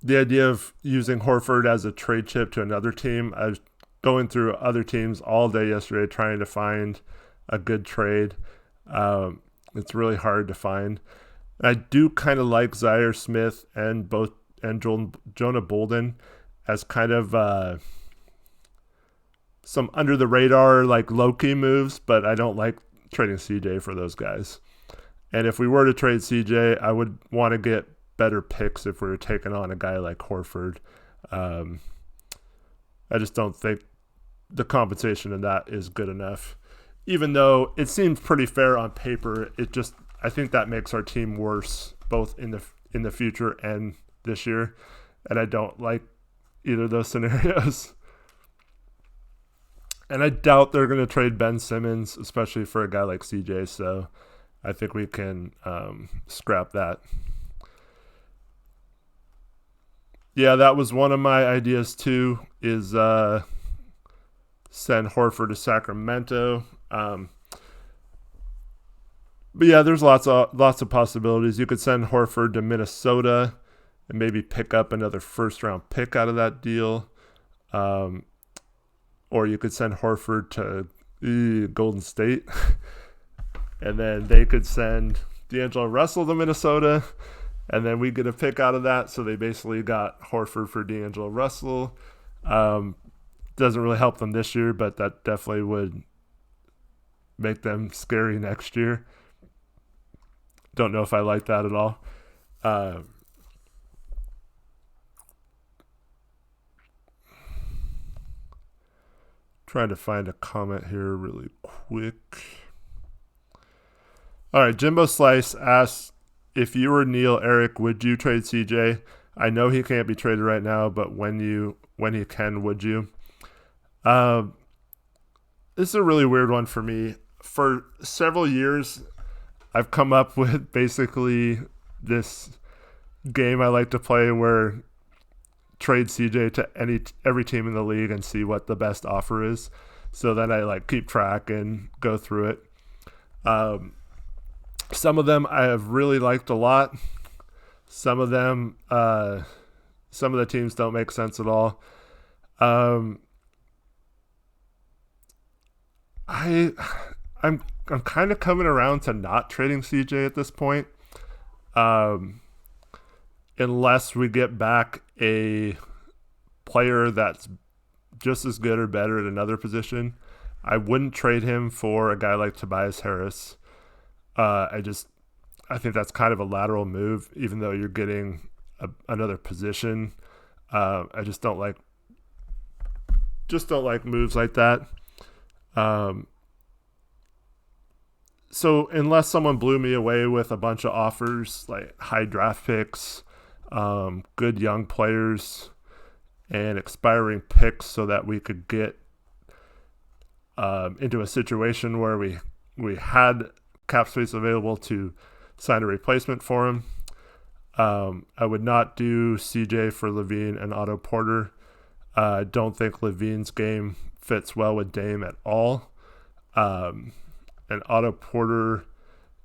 the idea of using Horford as a trade chip to another team. I was going through other teams all day yesterday trying to find a good trade. It's really hard to find. I do kind of like Zaire Smith and Jonah Bolden as kind of some under the radar, like low-key moves, but I don't like trading CJ for those guys. And if we were to trade CJ, I would want to get better picks if we were taking on a guy like Horford. I just don't think the compensation in that is good enough. Even though it seems pretty fair on paper, I think that makes our team worse both in the future and this year, and I don't like either of those scenarios. And I doubt they're going to trade Ben Simmons, especially for a guy like CJ. So I think we can scrap that. Yeah, that was one of my ideas too, is send Horford to Sacramento. But yeah, there's lots of possibilities. You could send Horford to Minnesota and maybe pick up another first-round pick out of that deal. Or you could send Horford to Golden State. And then they could send D'Angelo Russell to Minnesota. And then we get a pick out of that. So they basically got Horford for D'Angelo Russell. Doesn't really help them this year, but that definitely would make them scary next year. Don't know if I like that at all. Trying to find a comment here really quick. All right, Jimbo Slice asks, if you were Neil Eric, would you trade CJ? I know he can't be traded right now, but when he can, would you? This is a really weird one for me. For several years, I've come up with basically this game I like to play where trade CJ to every team in the league and see what the best offer is. So then I keep track and go through it. Some of them I have really liked a lot. Some of them, some of the teams don't make sense at all. I'm kind of coming around to not trading CJ at this point, unless we get back a player that's just as good or better at another position. I wouldn't trade him for a guy like Tobias Harris. I think that's kind of a lateral move, even though you're getting another position. I just don't like moves like that. So unless someone blew me away with a bunch of offers, like high draft picks, good young players, and expiring picks so that we could get into a situation where we had cap space available to sign a replacement for him. I would not do CJ for LaVine and Otto Porter. I don't think LaVine's game fits well with Dame at all. And Otto Porter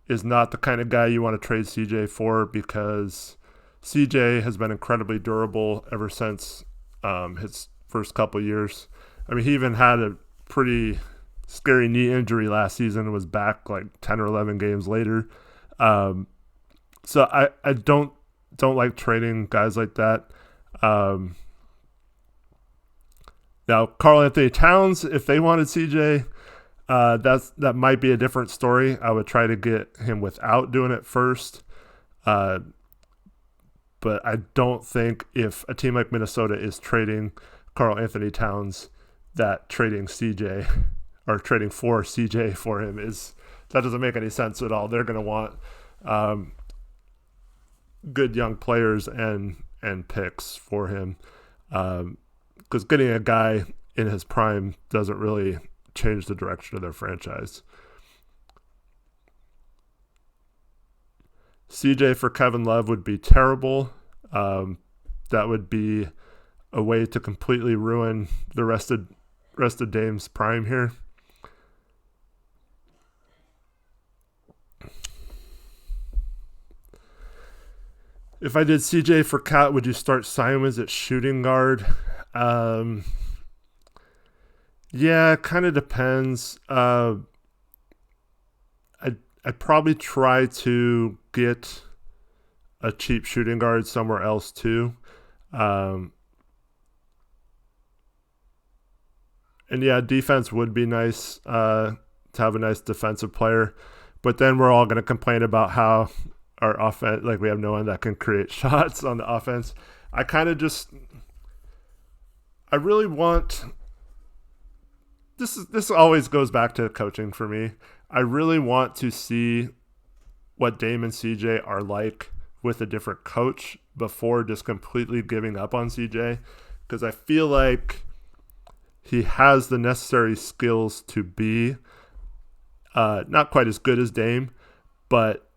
is not the kind of guy you want to trade CJ for, because CJ has been incredibly durable ever since his first couple years. I mean, he even had a pretty scary knee injury last season and was back 10 or 11 games later. So I don't like trading guys like that. Now, Karl Anthony Towns, if they wanted CJ, that might be a different story. I would try to get him without doing it first. But I don't think if a team like Minnesota is trading Karl Anthony Towns, that trading CJ or trading for CJ for him that doesn't make any sense at all. They're going to want good young players and picks for him, because getting a guy in his prime doesn't really change the direction of their franchise. CJ for Kevin Love would be terrible. That would be a way to completely ruin the rest of Dame's prime here. If I did CJ for Cat, would you start Simons at shooting guard? Yeah, it kind of depends. I'd probably try to get a cheap shooting guard somewhere else too. And yeah, defense would be nice to have a nice defensive player. But then we're all going to complain about how our offense, like we have no one that can create shots on the offense. I really want, this always goes back to coaching for me. I really want to see what Dame and CJ are like with a different coach before just completely giving up on CJ, because I feel like he has the necessary skills to be not quite as good as Dame, but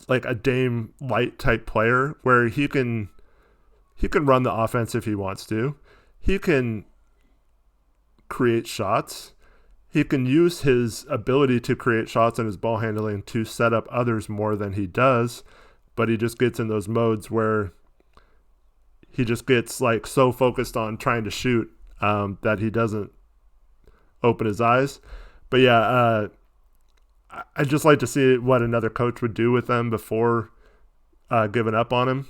like a Dame light type player where he can run the offense if he wants to. He can create shots. He can use his ability to create shots and his ball handling to set up others more than he does, but he just gets in those modes where he just gets like so focused on trying to shoot that he doesn't open his eyes. But yeah, I'd just like to see what another coach would do with them before giving up on him.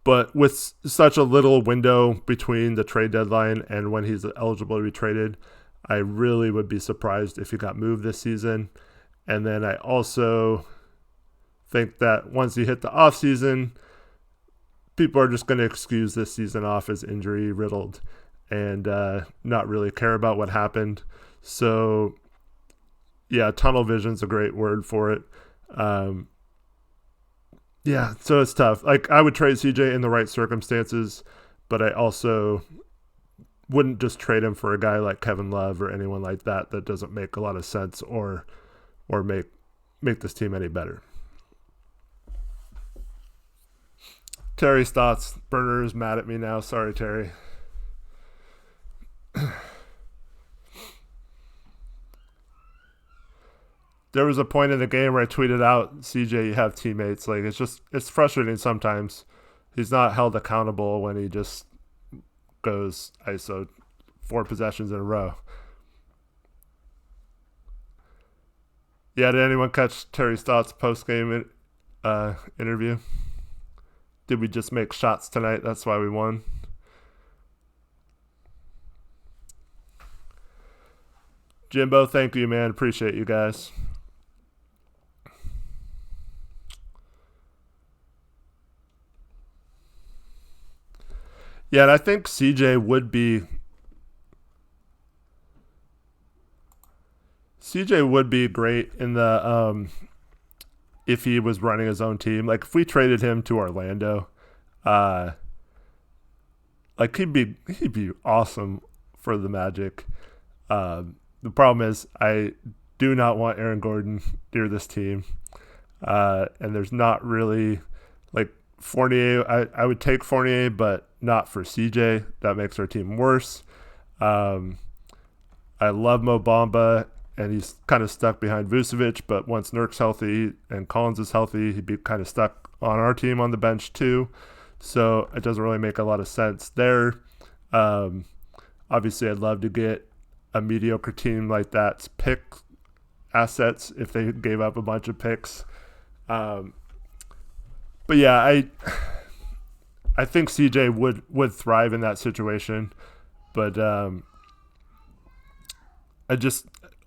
But with such a little window between the trade deadline and when he's eligible to be traded, I really would be surprised if he got moved this season. And then I also think that once you hit the offseason, people are just going to excuse this season off as injury riddled and not really care about what happened. So yeah, tunnel vision's a great word for it. Yeah, so it's tough. Like, I would trade CJ in the right circumstances, but I also wouldn't just trade him for a guy like Kevin Love or anyone like that doesn't make a lot of sense or make this team any better. Terry's thoughts. Burner is mad at me now. Sorry, Terry. There was a point in the game where I tweeted out, CJ, you have teammates. Like, it's frustrating sometimes. He's not held accountable when he just goes ISO 4 possessions in a row. Yeah, did anyone catch Terry's thoughts post-game interview? Did we just make shots tonight? That's why we won. Jimbo, thank you, man. Appreciate you guys. Yeah, and I think CJ would be great in the if he was running his own team. Like, if we traded him to Orlando, like he'd be awesome for the Magic. The problem is I do not want Aaron Gordon near this team. And there's not really, like, Fournier. I would take Fournier, but not for CJ. That makes our team worse. I love Mo Bamba, and he's kind of stuck behind Vucevic, but once Nurk's healthy and Collins is healthy, he'd be kind of stuck on our team on the bench too. So it doesn't really make a lot of sense there. Obviously, I'd love to get a mediocre team like that's pick assets if they gave up a bunch of picks. But yeah, I think CJ would thrive in that situation, but a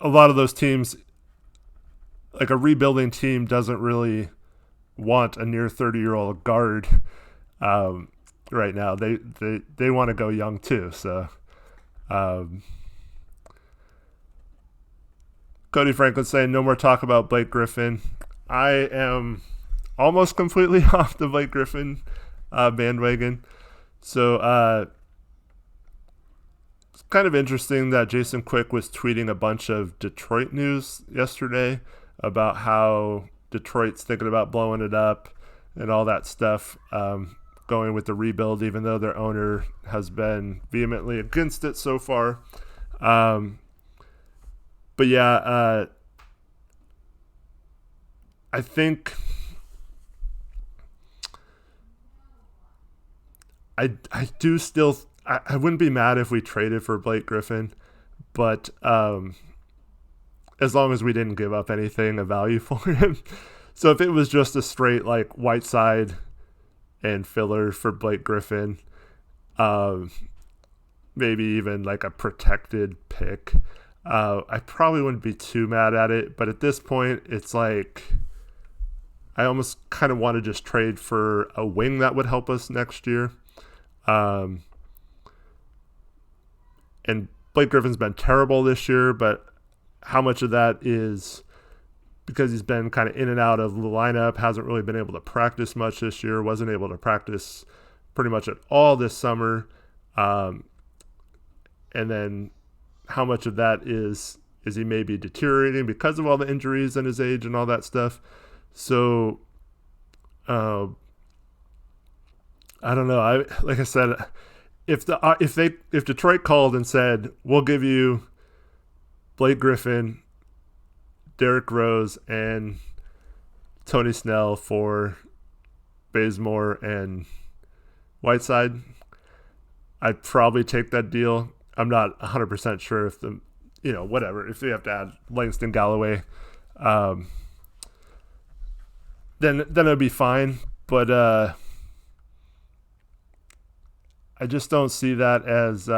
lot of those teams, like a rebuilding team, doesn't really want a near 30-year-old guard right now. They want to go young too. So Cody Franklin saying no more talk about Blake Griffin. I am almost completely off the Blake Griffin bandwagon. So it's kind of interesting that Jason Quick was tweeting a bunch of Detroit news yesterday about how Detroit's thinking about blowing it up and all that stuff, going with the rebuild, even though their owner has been vehemently against it so far. But yeah, I think I do still I wouldn't be mad if we traded for Blake Griffin, but as long as we didn't give up anything of value for him. So if it was just a straight like Whiteside and filler for Blake Griffin, maybe even like a protected pick, I probably wouldn't be too mad at it, but at this point, it's like I almost kind of want to just trade for a wing that would help us next year. Um, and Blake Griffin's been terrible this year, but how much of that is because he's been kind of in and out of the lineup, hasn't really been able to practice much this year, wasn't able to practice pretty much at all this summer. Um, and then how much of that is he maybe deteriorating because of all the injuries and his age and all that stuff. So I don't know. Like I said, if Detroit called and said we'll give you Blake Griffin, Derrick Rose, and Tony Snell for Bazemore and Whiteside, I'd probably take that deal. I'm not 100% sure if whatever, if they have to add Langston Galloway, then it'd be fine. But I just don't see that as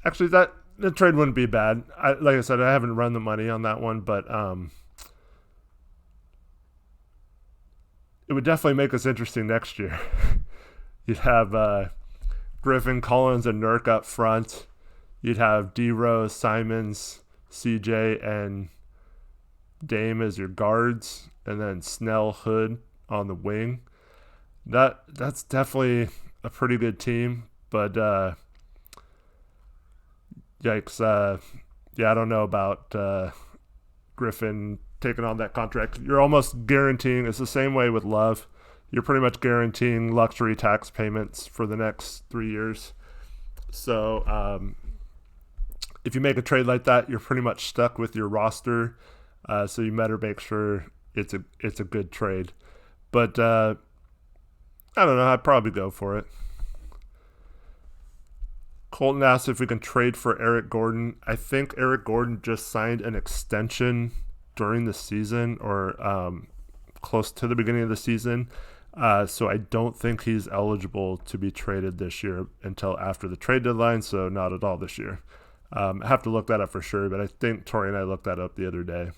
actually that the trade wouldn't be bad. Like I said, I haven't run the money on that one, but it would definitely make us interesting next year. You'd have Griffin, Collins, and Nurk up front. You'd have D Rose, Simons, CJ, and Dame as your guards, and then Snell, Hood on the wing. That's definitely a pretty good team, but yikes. I don't know about Griffin taking on that contract. You're almost guaranteeing, it's the same way with Love. You're pretty much guaranteeing luxury tax payments for the next 3 years. So if you make a trade like that, you're pretty much stuck with your roster. So you better make sure it's a good trade. But I don't know. I'd probably go for it. Colton asked if we can trade for Eric Gordon. I think Eric Gordon just signed an extension during the season or close to the beginning of the season. So I don't think he's eligible to be traded this year until after the trade deadline, so not at all this year. I have to look that up for sure, but I think Tori and I looked that up the other day.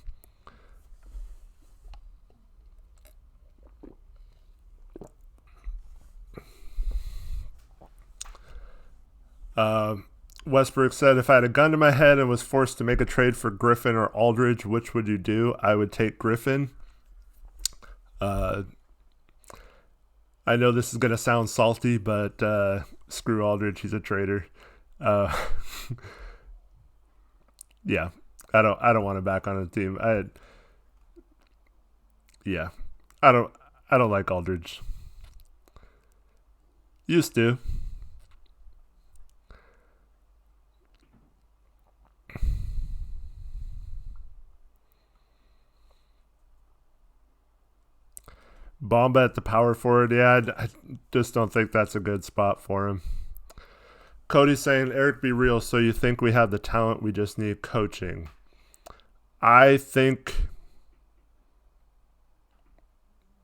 Westbrook said, if I had a gun to my head and was forced to make a trade for Griffin or Aldridge, which would you do? I would take Griffin. I know this is going to sound salty, but screw Aldridge. He's a traitor. Yeah, I don't want him back on the team. I don't like Aldridge. Used to. Bomba at the power forward. Yeah, I just don't think that's a good spot for him. Cody's saying, Eric, be real. So you think we have the talent? We just need coaching. I think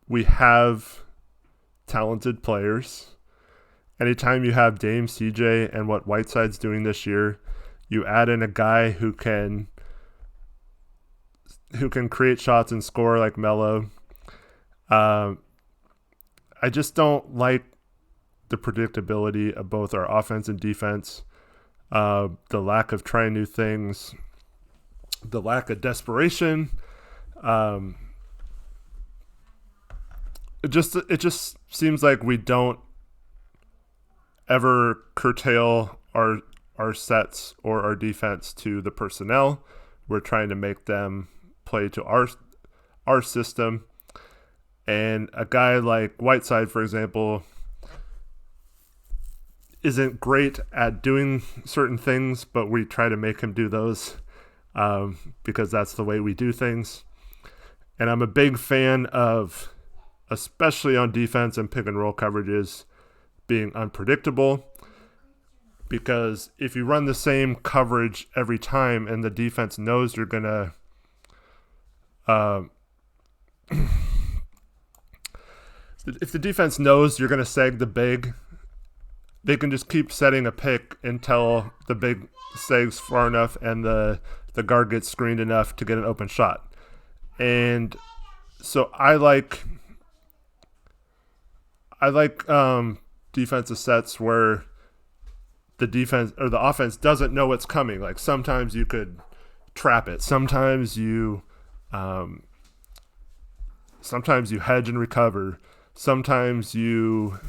we have talented players. Anytime you have Dame, CJ, and what Whiteside's doing this year, you add in a guy who can create shots and score like Melo. I just don't like the predictability of both our offense and defense, the lack of trying new things, the lack of desperation. It just seems like we don't ever curtail our sets or our defense to the personnel. We're trying to make them play to our system. And a guy like Whiteside, for example, isn't great at doing certain things, but we try to make him do those because that's the way we do things. And I'm a big fan of, especially on defense and pick and roll coverages, being unpredictable. Because if you run the same coverage every time and the defense knows you're going to if the defense knows you're going to sag the big, they can just keep setting a pick until the big sags far enough and the guard gets screened enough to get an open shot. And so I like defensive sets where the defense or the offense doesn't know what's coming. Like sometimes you could trap it. Sometimes you hedge and recover. Sometimes you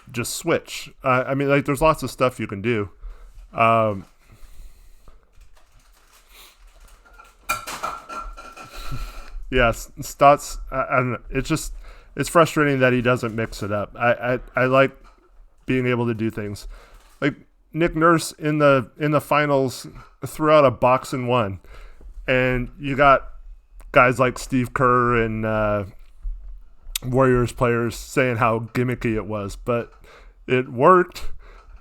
just switch. I mean, like there's lots of stuff you can do. Yes, Stotts. I don't know. It's frustrating that he doesn't mix it up. I like being able to do things. Like Nick Nurse in the finals threw out a box and one, and you got guys like Steve Kerr and Warriors players saying how gimmicky it was, but it worked,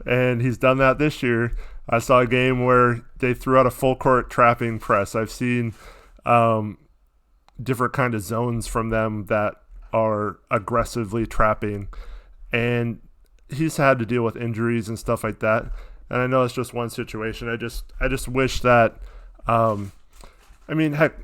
and he's done that this year. I saw a game where they threw out a full court trapping press. I've seen different kind of zones from them that are aggressively trapping, and he's had to deal with injuries and stuff like that. And I know it's just one situation. I just wish that I mean, heck,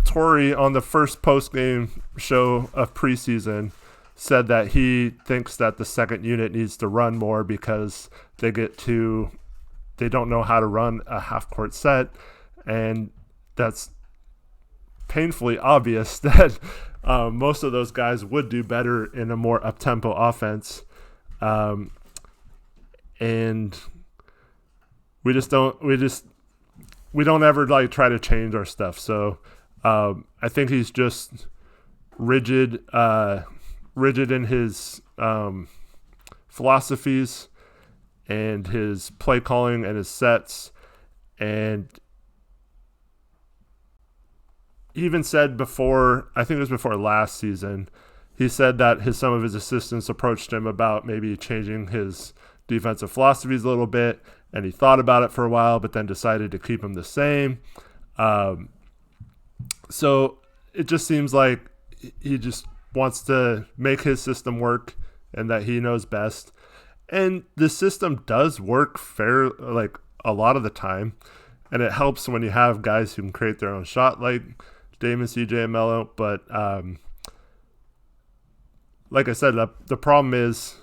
Torrey on the first post-game show of preseason said that he thinks that the second unit needs to run more because they don't know how to run a half-court set, and that's painfully obvious that most of those guys would do better in a more up-tempo offense, and we don't ever like try to change our stuff. So I think he's just rigid in his philosophies and his play calling and his sets. And he even said before, I think it was before last season, he said that some of his assistants approached him about maybe changing his defensive philosophies a little bit, and he thought about it for a while, but then decided to keep them the same. So it just seems like he just wants to make his system work and that he knows best. And the system does work like a lot of the time, and it helps when you have guys who can create their own shot like Dame and CJ and Melo. But like I said, the problem is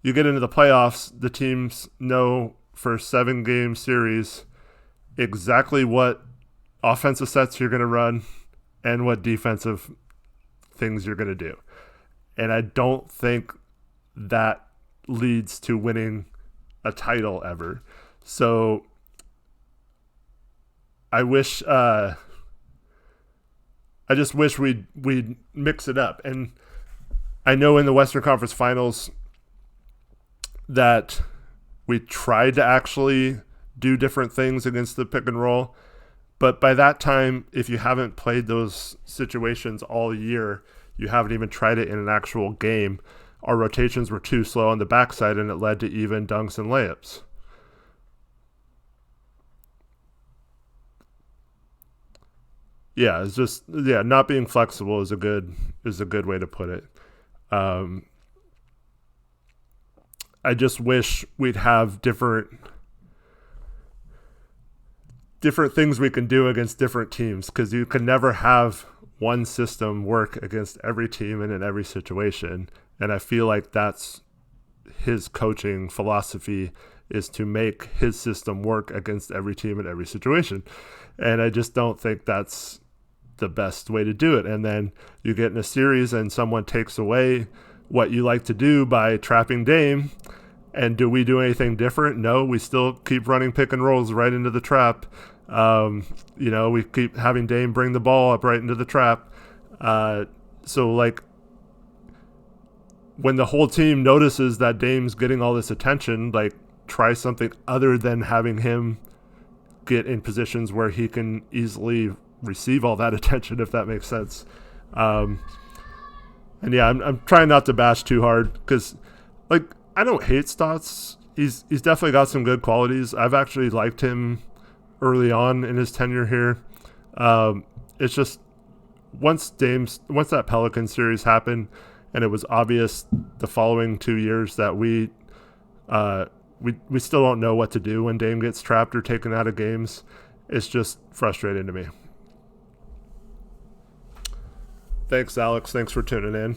you get into the playoffs, the teams know for a 7-game series exactly what offensive sets you're going to run and what defensive things you're going to do. And I don't think that leads to winning a title ever. So I just wish we'd mix it up. And I know in the Western Conference Finals that we tried to actually do different things against the pick and roll. But by that time, if you haven't played those situations all year, you haven't even tried it in an actual game, our rotations were too slow on the backside, and it led to even dunks and layups. Yeah, it's just not being flexible is a good way to put it. I just wish we'd have different things we can do against different teams, because you can never have one system work against every team and in every situation. And I feel like that's his coaching philosophy, is to make his system work against every team in every situation. And I just don't think that's the best way to do it. And then you get in a series and someone takes away what you like to do by trapping Dame. And do we do anything different? No, we still keep running pick and rolls right into the trap. We keep having Dame bring the ball up right into the trap. So like when the whole team notices that Dame's getting all this attention, like try something other than having him get in positions where he can easily receive all that attention, if that makes sense. And yeah, I'm trying not to bash too hard, because like I don't hate Stotts. He's definitely got some good qualities. I've actually liked him early on in his tenure here. It's just once that Pelican series happened and it was obvious the following 2 years that we still don't know what to do when Dame gets trapped or taken out of games. It's just frustrating to me. Thanks, Alex. Thanks for tuning in.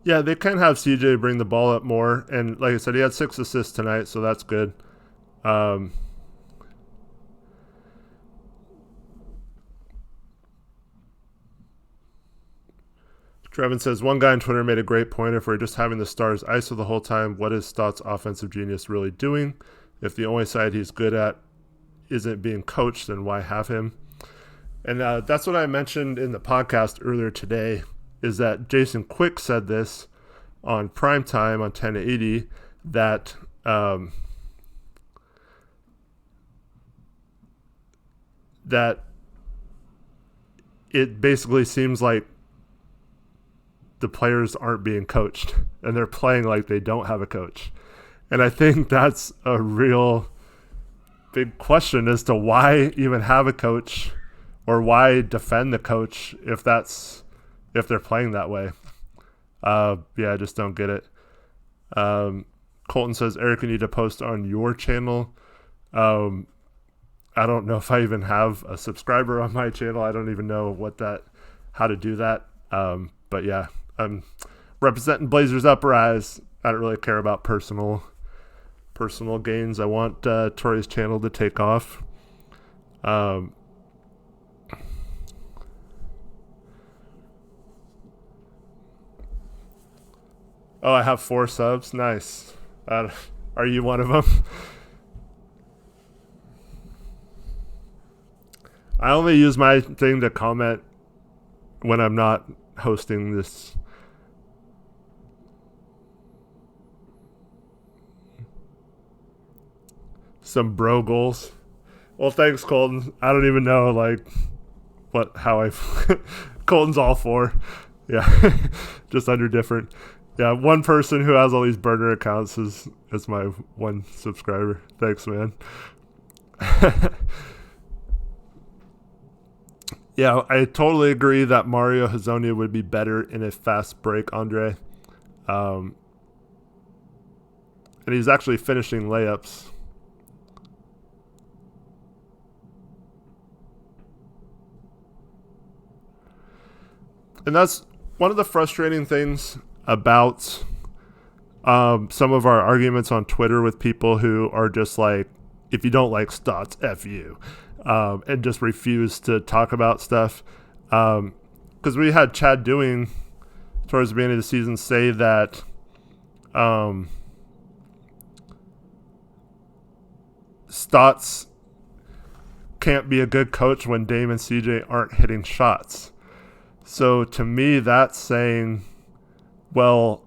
Yeah, they can have CJ bring the ball up more. And like I said, he had 6 assists tonight, so that's good. Trevin says, one guy on Twitter made a great point. If we're just having the stars ISO the whole time, what is Stott's offensive genius really doing? If the only side he's good at isn't being coached, then why have him? And that's what I mentioned in the podcast earlier today, is that Jason Quick said this on Primetime on 1080, that that it basically seems like the players aren't being coached and they're playing like they don't have a coach. And I think that's a real big question as to why even have a coach, or why defend the coach if they're playing that way. I just don't get it. Colton says, Eric, you need to post on your channel. I don't know if I even have a subscriber on my channel. I don't even know how to do that. But yeah, I'm representing Blazers Uprise. I don't really care about personal gains. I want Tori's channel to take off. I have 4 subs. Nice. Are you one of them? I only use my thing to comment when I'm not hosting this. Some bro goals. Well, thanks, Colton. I don't even know Colton's all for. Yeah, just under different. Yeah, one person who has all these burner accounts is my one subscriber. Thanks, man. Yeah, I totally agree that Mario Hezonja would be better in a fast break, Andre. And he's actually finishing layups. And that's one of the frustrating things about some of our arguments on Twitter with people who are just like, if you don't like Stotts, F you. And just refuse to talk about stuff. Because we had Chad Doing towards the beginning of the season say that Stotts can't be a good coach when Dame and CJ aren't hitting shots. So to me, that's saying, well,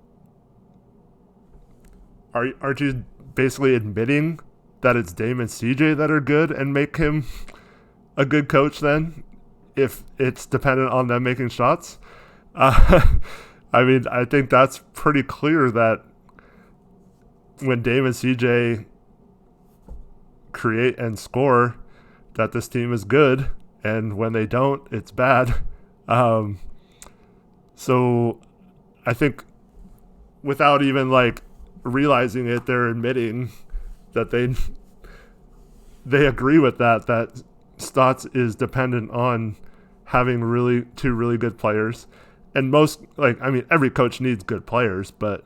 aren't you basically admitting that it's Dame and CJ that are good and make him a good coach then, if it's dependent on them making shots? I mean, I think that's pretty clear that when Dame and CJ create and score, that this team is good, and when they don't, it's bad. So I think without even realizing it, they're admitting that they agree with that Stotts is dependent on having two really good players. And every coach needs good players, but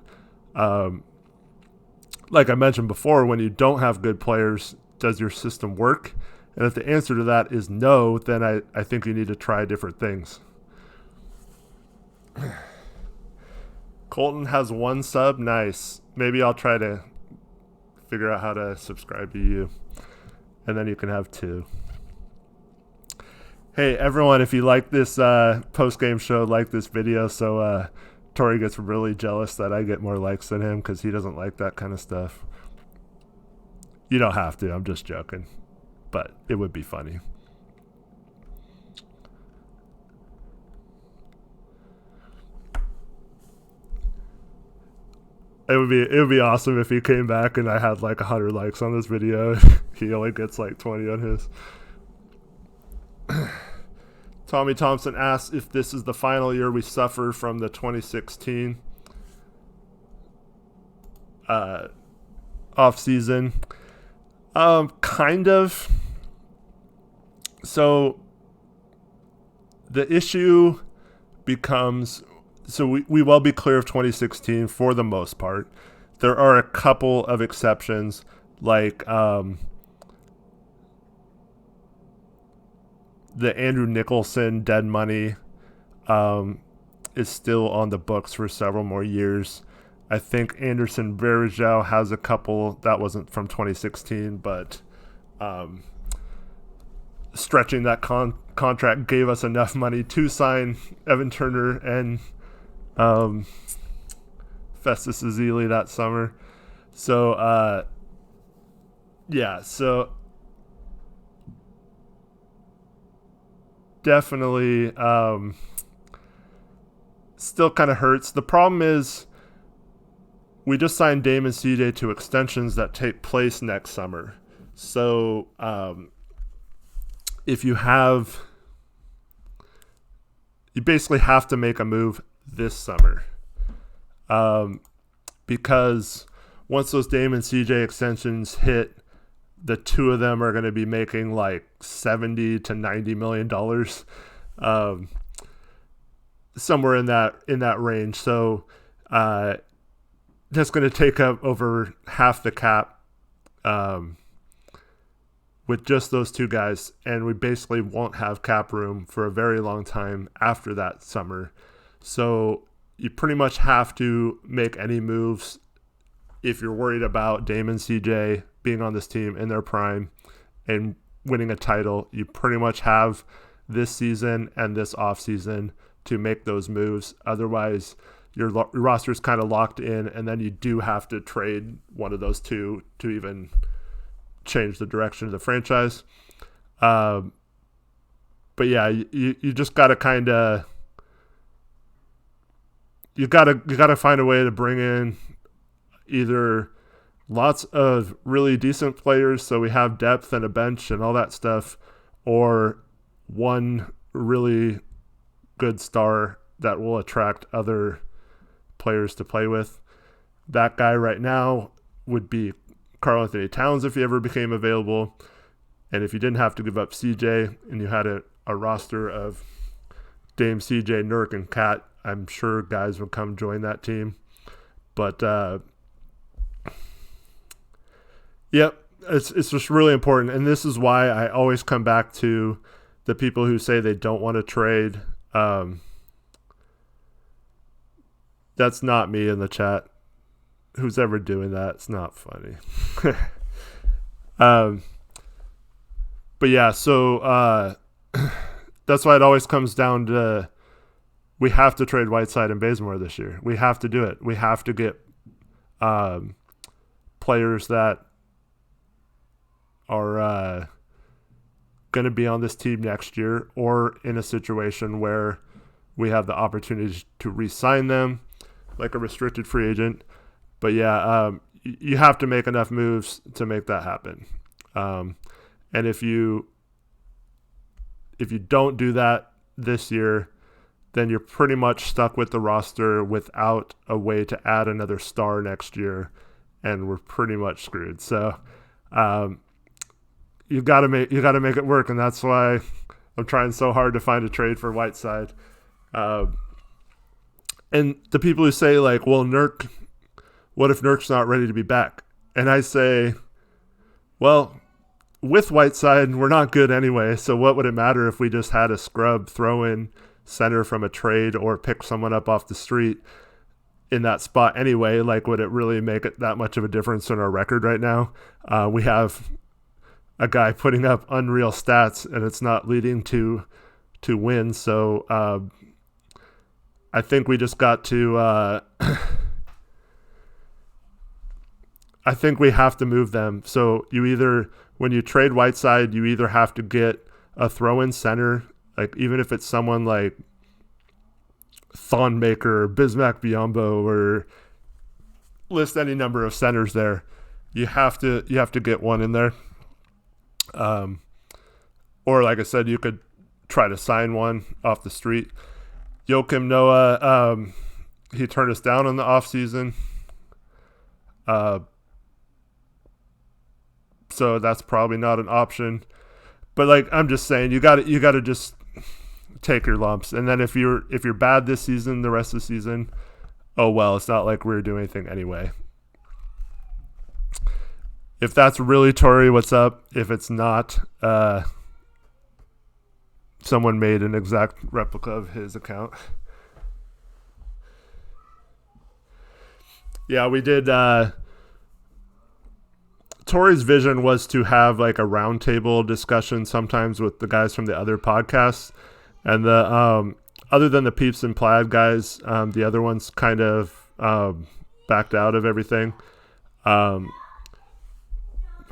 like I mentioned before, when you don't have good players, does your system work? And if the answer to that is no, then I think you need to try different things. Colton has 1 sub. Nice. Maybe I'll try to figure out how to subscribe to you, and then you can have 2. Hey everyone, if you like this post-game show, like this video, so Tori gets really jealous that I get more likes than him, because he doesn't like that kind of stuff. You don't have to. I'm just joking, but it would be funny. It would be awesome if he came back and I had 100 likes on this video. He only gets 20 on his. Tommy Thompson asks if this is the final year we suffer from the 2016 off season. Kind of. So the issue becomes, so we will be clear of 2016 for the most part. There are a couple of exceptions, like the Andrew Nicholson dead money is still on the books for several more years. I think Anderson Varejao has a couple. That wasn't from 2016, but stretching that contract gave us enough money to sign Evan Turner and Festus Ezeli that summer. So, so definitely still kind of hurts. The problem is we just signed Dame and CJ to extensions that take place next summer. So if you basically have to make a move this summer. Because once those Dame and CJ extensions hit, the two of them are going to be making like $70 to $90 million, somewhere in that range. So that's going to take up over half the cap with just those two guys, and we basically won't have cap room for a very long time after that summer. So you pretty much have to make any moves if you're worried about Dame and CJ being on this team in their prime and winning a title. You pretty much have this season and this offseason to make those moves. Otherwise, your roster is kind of locked in, and then you do have to trade one of those two to even change the direction of the franchise. But yeah, you just got to kind of you got to find a way to bring in either lots of really decent players so we have depth and a bench and all that stuff, or one really good star that will attract other players to play with. That guy right now would be Karl Anthony Towns if he ever became available. And if you didn't have to give up CJ and you had a roster of Dame, CJ, Nurk, and Kat, I'm sure guys would come join that team. But yep, it's just really important. And this is why I always come back to the people who say they don't want to trade. That's not me in the chat. Who's ever doing that? It's not funny. But yeah, so that's why it always comes down to we have to trade Whiteside and Bazemore this year. We have to do it. We have to get players that are going to be on this team next year, or in a situation where we have the opportunity to re-sign them like a restricted free agent. But yeah, you have to make enough moves to make that happen. And if you don't do that this year, then you're pretty much stuck with the roster without a way to add another star next year, and we're pretty much screwed. So you got to make it work, and that's why I'm trying so hard to find a trade for Whiteside. And the people who say like, well, Nurk, what if Nurk's not ready to be back? And I say, well, with Whiteside, we're not good anyway, so what would it matter if we just had a scrub throw-in center from a trade or pick someone up off the street in that spot anyway? Like, would it really make it that much of a difference in our record right now? We have a guy putting up unreal stats, and it's not leading to wins, so I think we just got to I think we have to move them. So when you trade Whiteside, you either have to get a throw-in center, like even if it's someone like Thonmaker or Bismack Biyombo, or list any number of centers there. You have to get one in there. Or like I said, you could try to sign one off the street. Joakim Noah, he turned us down in the offseason. So that's probably not an option. But like I'm just saying, you got to just take your lumps. And then if you're bad this season, the rest of the season, oh well, it's not like we're doing anything anyway. If that's really Tori, what's up? If it's not, someone made an exact replica of his account. Yeah, we did. Tori's vision was to have like a roundtable discussion sometimes with the guys from the other podcasts, and the other than the Peeps and Plaid guys, the other ones kind of backed out of everything.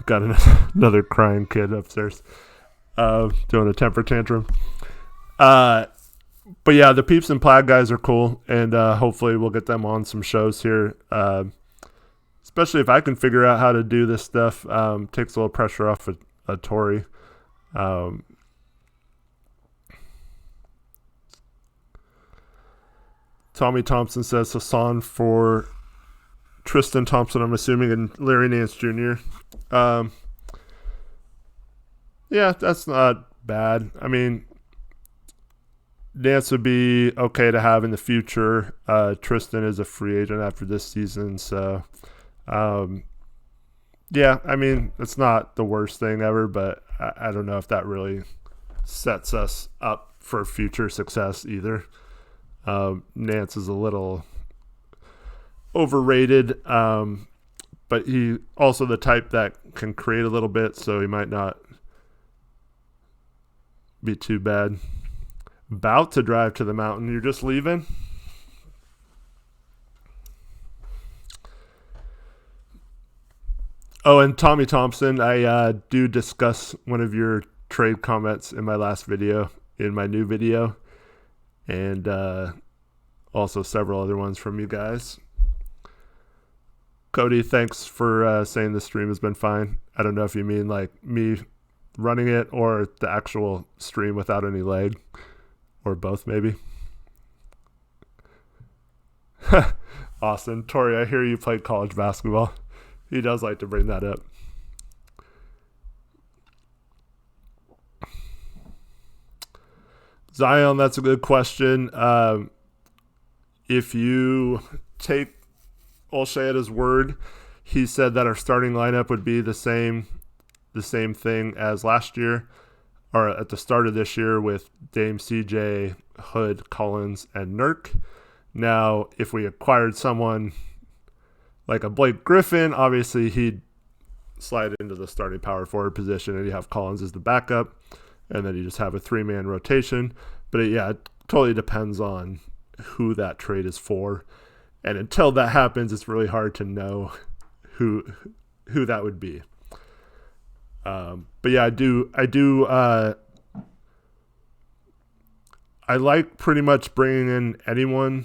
Got another crying kid upstairs doing a temper tantrum. But yeah, the Peeps and Plaid guys are cool, and hopefully we'll get them on some shows here. Especially if I can figure out how to do this stuff. Takes a little pressure off a Tori. Tommy Thompson says Hassan for Tristan Thompson, I'm assuming, and Larry Nance Jr. Yeah, that's not bad. I mean, Nance would be okay to have in the future. Tristan is a free agent after this season, so yeah, I mean, it's not the worst thing ever, but I don't know if that really sets us up for future success either. Nance is a little overrated, but he also the type that can create a little bit, so he might not be too bad. About to drive to the mountain. You're just leaving? Oh, and Tommy Thompson, I do discuss one of your trade comments in my last video, in my new video, and also several other ones from you guys. Cody, thanks for saying the stream has been fine. I don't know if you mean like me running it or the actual stream without any lag, or both maybe. Austin, Tori, I hear you played college basketball. He does like to bring that up. Zion, that's a good question. If you take Olshey at his word, he said that our starting lineup would be the same thing as last year, or at the start of this year, with Dame, CJ, Hood, Collins, and Nurk. Now, if we acquired someone like a Blake Griffin, obviously he'd slide into the starting power forward position, and you have Collins as the backup, and then you just have a 3-man rotation. But it totally depends on who that trade is for. And until that happens, it's really hard to know who that would be. But yeah, I like pretty much bringing in anyone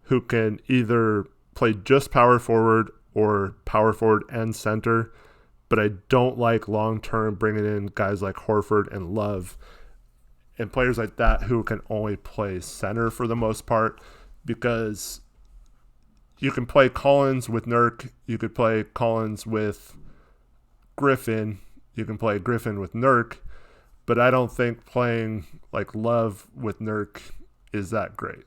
who can either play just power forward or power forward and center, but I don't like long-term bringing in guys like Horford and Love and players like that who can only play center for the most part, because you can play Collins with Nurk, you could play Collins with Griffin, you can play Griffin with Nurk, but I don't think playing like Love with Nurk is that great.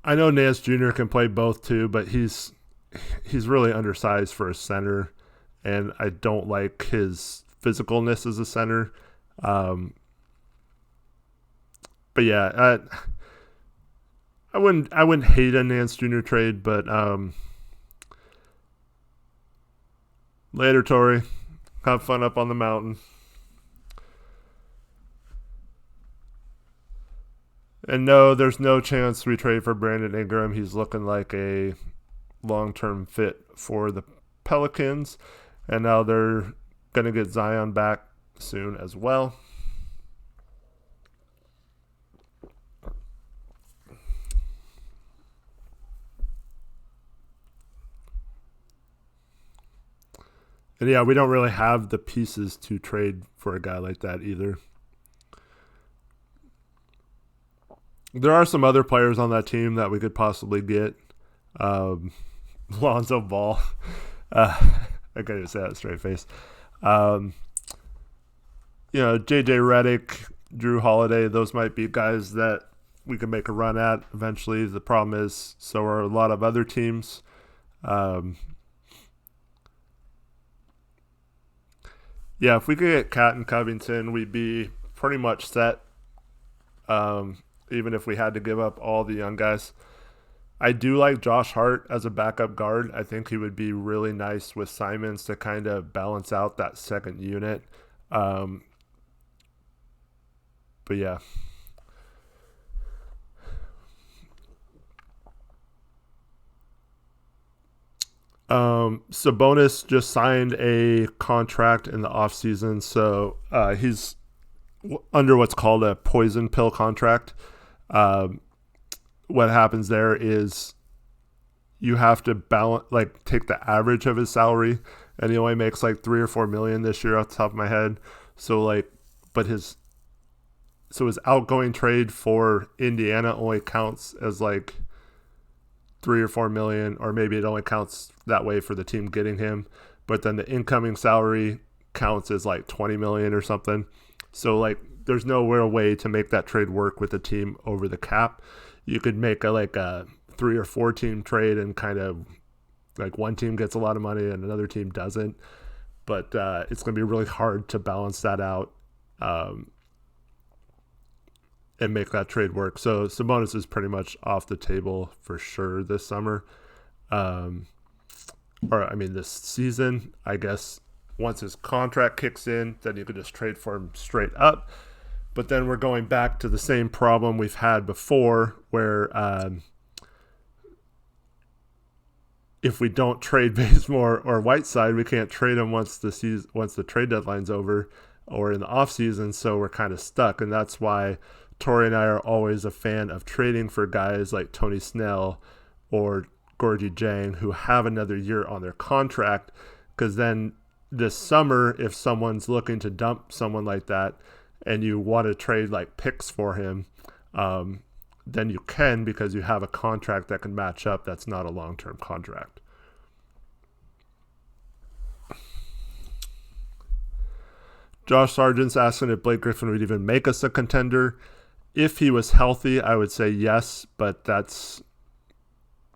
I know Nance Jr. can play both too, but he's really undersized for a center, and I don't like his physicalness as a center. But yeah, I wouldn't hate a Nance Jr. trade, but later, Tori. Have fun up on the mountain. And no, there's no chance we trade for Brandon Ingram. He's looking like a long-term fit for the Pelicans. And now they're going to get Zion back soon as well. And yeah, we don't really have the pieces to trade for a guy like that either. There are some other players on that team that we could possibly get. Lonzo Ball. I can't even say that with a straight face. JJ Redick, Drew Holiday, those might be guys that we can make a run at eventually. The problem is, so are a lot of other teams. If we could get Cat and Covington, we'd be pretty much set. Even if we had to give up all the young guys. I do like Josh Hart as a backup guard. I think he would be really nice with Simons to kind of balance out that second unit. But yeah. Sabonis just signed a contract in the offseason, so he's under what's called a poison pill contract. What happens there is you have to take the average of his salary, and he only makes like $3 or $4 million this year off the top of my head. So his outgoing trade for Indiana only counts as like $3 or $4 million, or maybe it only counts that way for the team getting him. But then the incoming salary counts as like $20 million or something. So like there's no real way to make that trade work with the team over the cap. You could make a 3 or 4 team trade and kind of like one team gets a lot of money and another team doesn't. But it's going to be really hard to balance that out and make that trade work. So Sabonis is pretty much off the table for sure this summer. This season, I guess. Once his contract kicks in, then you could just trade for him straight up. But then we're going back to the same problem we've had before, where if we don't trade Bazemore or Whiteside, we can't trade them once the trade deadline's over or in the off season. So we're kind of stuck, and that's why Tori and I are always a fan of trading for guys like Tony Snell or Gorgie Jang, who have another year on their contract, because then this summer, if someone's looking to dump someone like that and you want to trade like picks for him, then you can, because you have a contract that can match up that's not a long-term contract. Josh Sargent's asking if Blake Griffin would even make us a contender. If he was healthy, I would say yes, but that's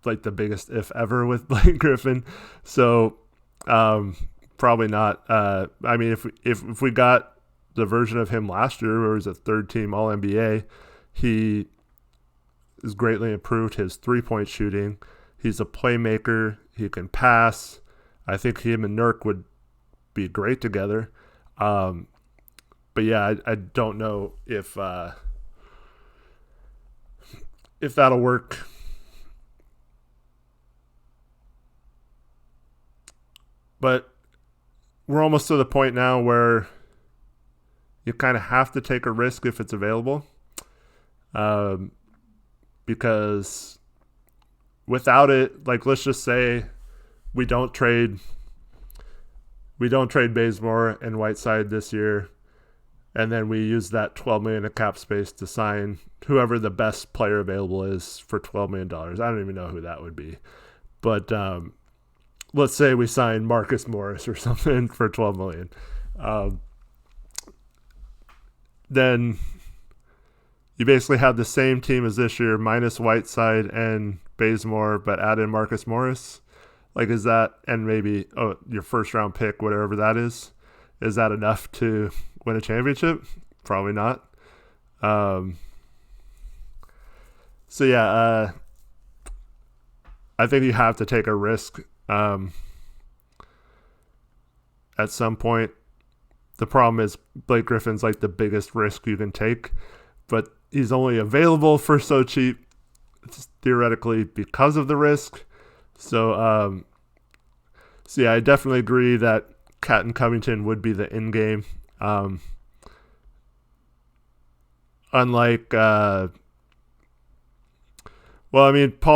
like the biggest if ever with Blake Griffin. So probably not. If we got the version of him last year where he was a third-team All-NBA, he is greatly improved his three-point shooting. He's a playmaker. He can pass. I think him and Nurk would be great together. But yeah, I don't know if that'll work. But we're almost to the point now where you kind of have to take a risk if it's available. Because without it, like, let's just say we don't trade Bazemore and Whiteside this year, and then we use that $12 million of cap space to sign whoever the best player available is for $12 million. I don't even know who that would be. But let's say we sign Marcus Morris or something for $12 million. Then you basically have the same team as this year, minus Whiteside and Bazemore, but add in Marcus Morris. Like, is that, and maybe your first round pick, whatever that is that enough to win a championship? Probably not. So yeah, I think you have to take a risk at some point. The problem is Blake Griffin's like the biggest risk you can take, but he's only available for so cheap, theoretically, because of the risk. So yeah, I definitely agree that Cat and Covington would be the end game. Unlike, Paul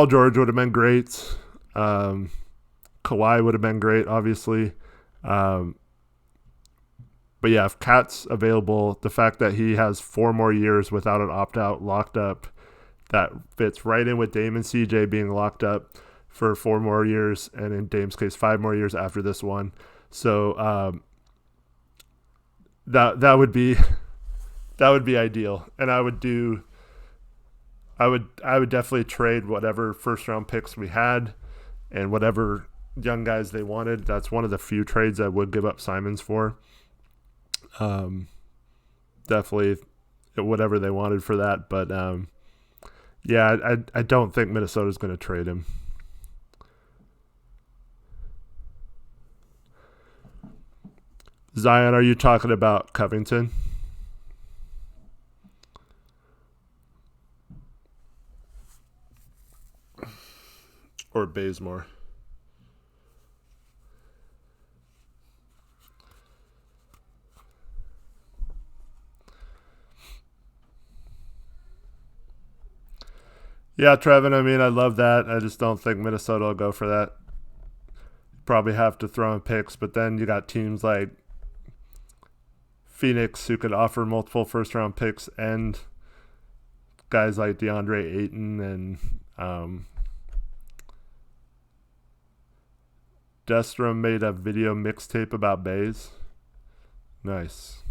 George would have been great. Kawhi would have been great, obviously. But yeah, if Cat's available, the fact that he has 4 more years without an opt-out locked up, that fits right in with Dame and CJ being locked up for 4 more years, and in Dame's case, 5 more years after this one. So that would be ideal, and I would definitely trade whatever first round picks we had and whatever young guys they wanted. That's one of the few trades I would give up Simons for. Definitely whatever they wanted for that, but yeah, I don't think Minnesota's going to trade him. Zion, are you talking about Covington? Or Bazemore? Yeah, Trevin, I mean, I love that. I just don't think Minnesota will go for that. Probably have to throw in picks, but then you got teams like Phoenix who could offer multiple first-round picks and guys like DeAndre Ayton and Destrom made a video mixtape about Baze. Nice.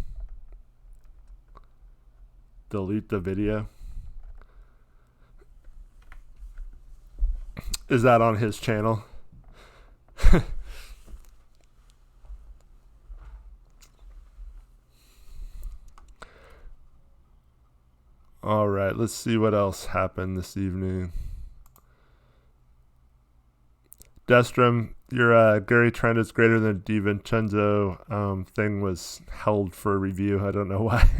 Delete the video. Is that on his channel? All right, let's see what else happened this evening. Destrom, your Gary Trent is greater than DiVincenzo thing was held for review. I don't know why.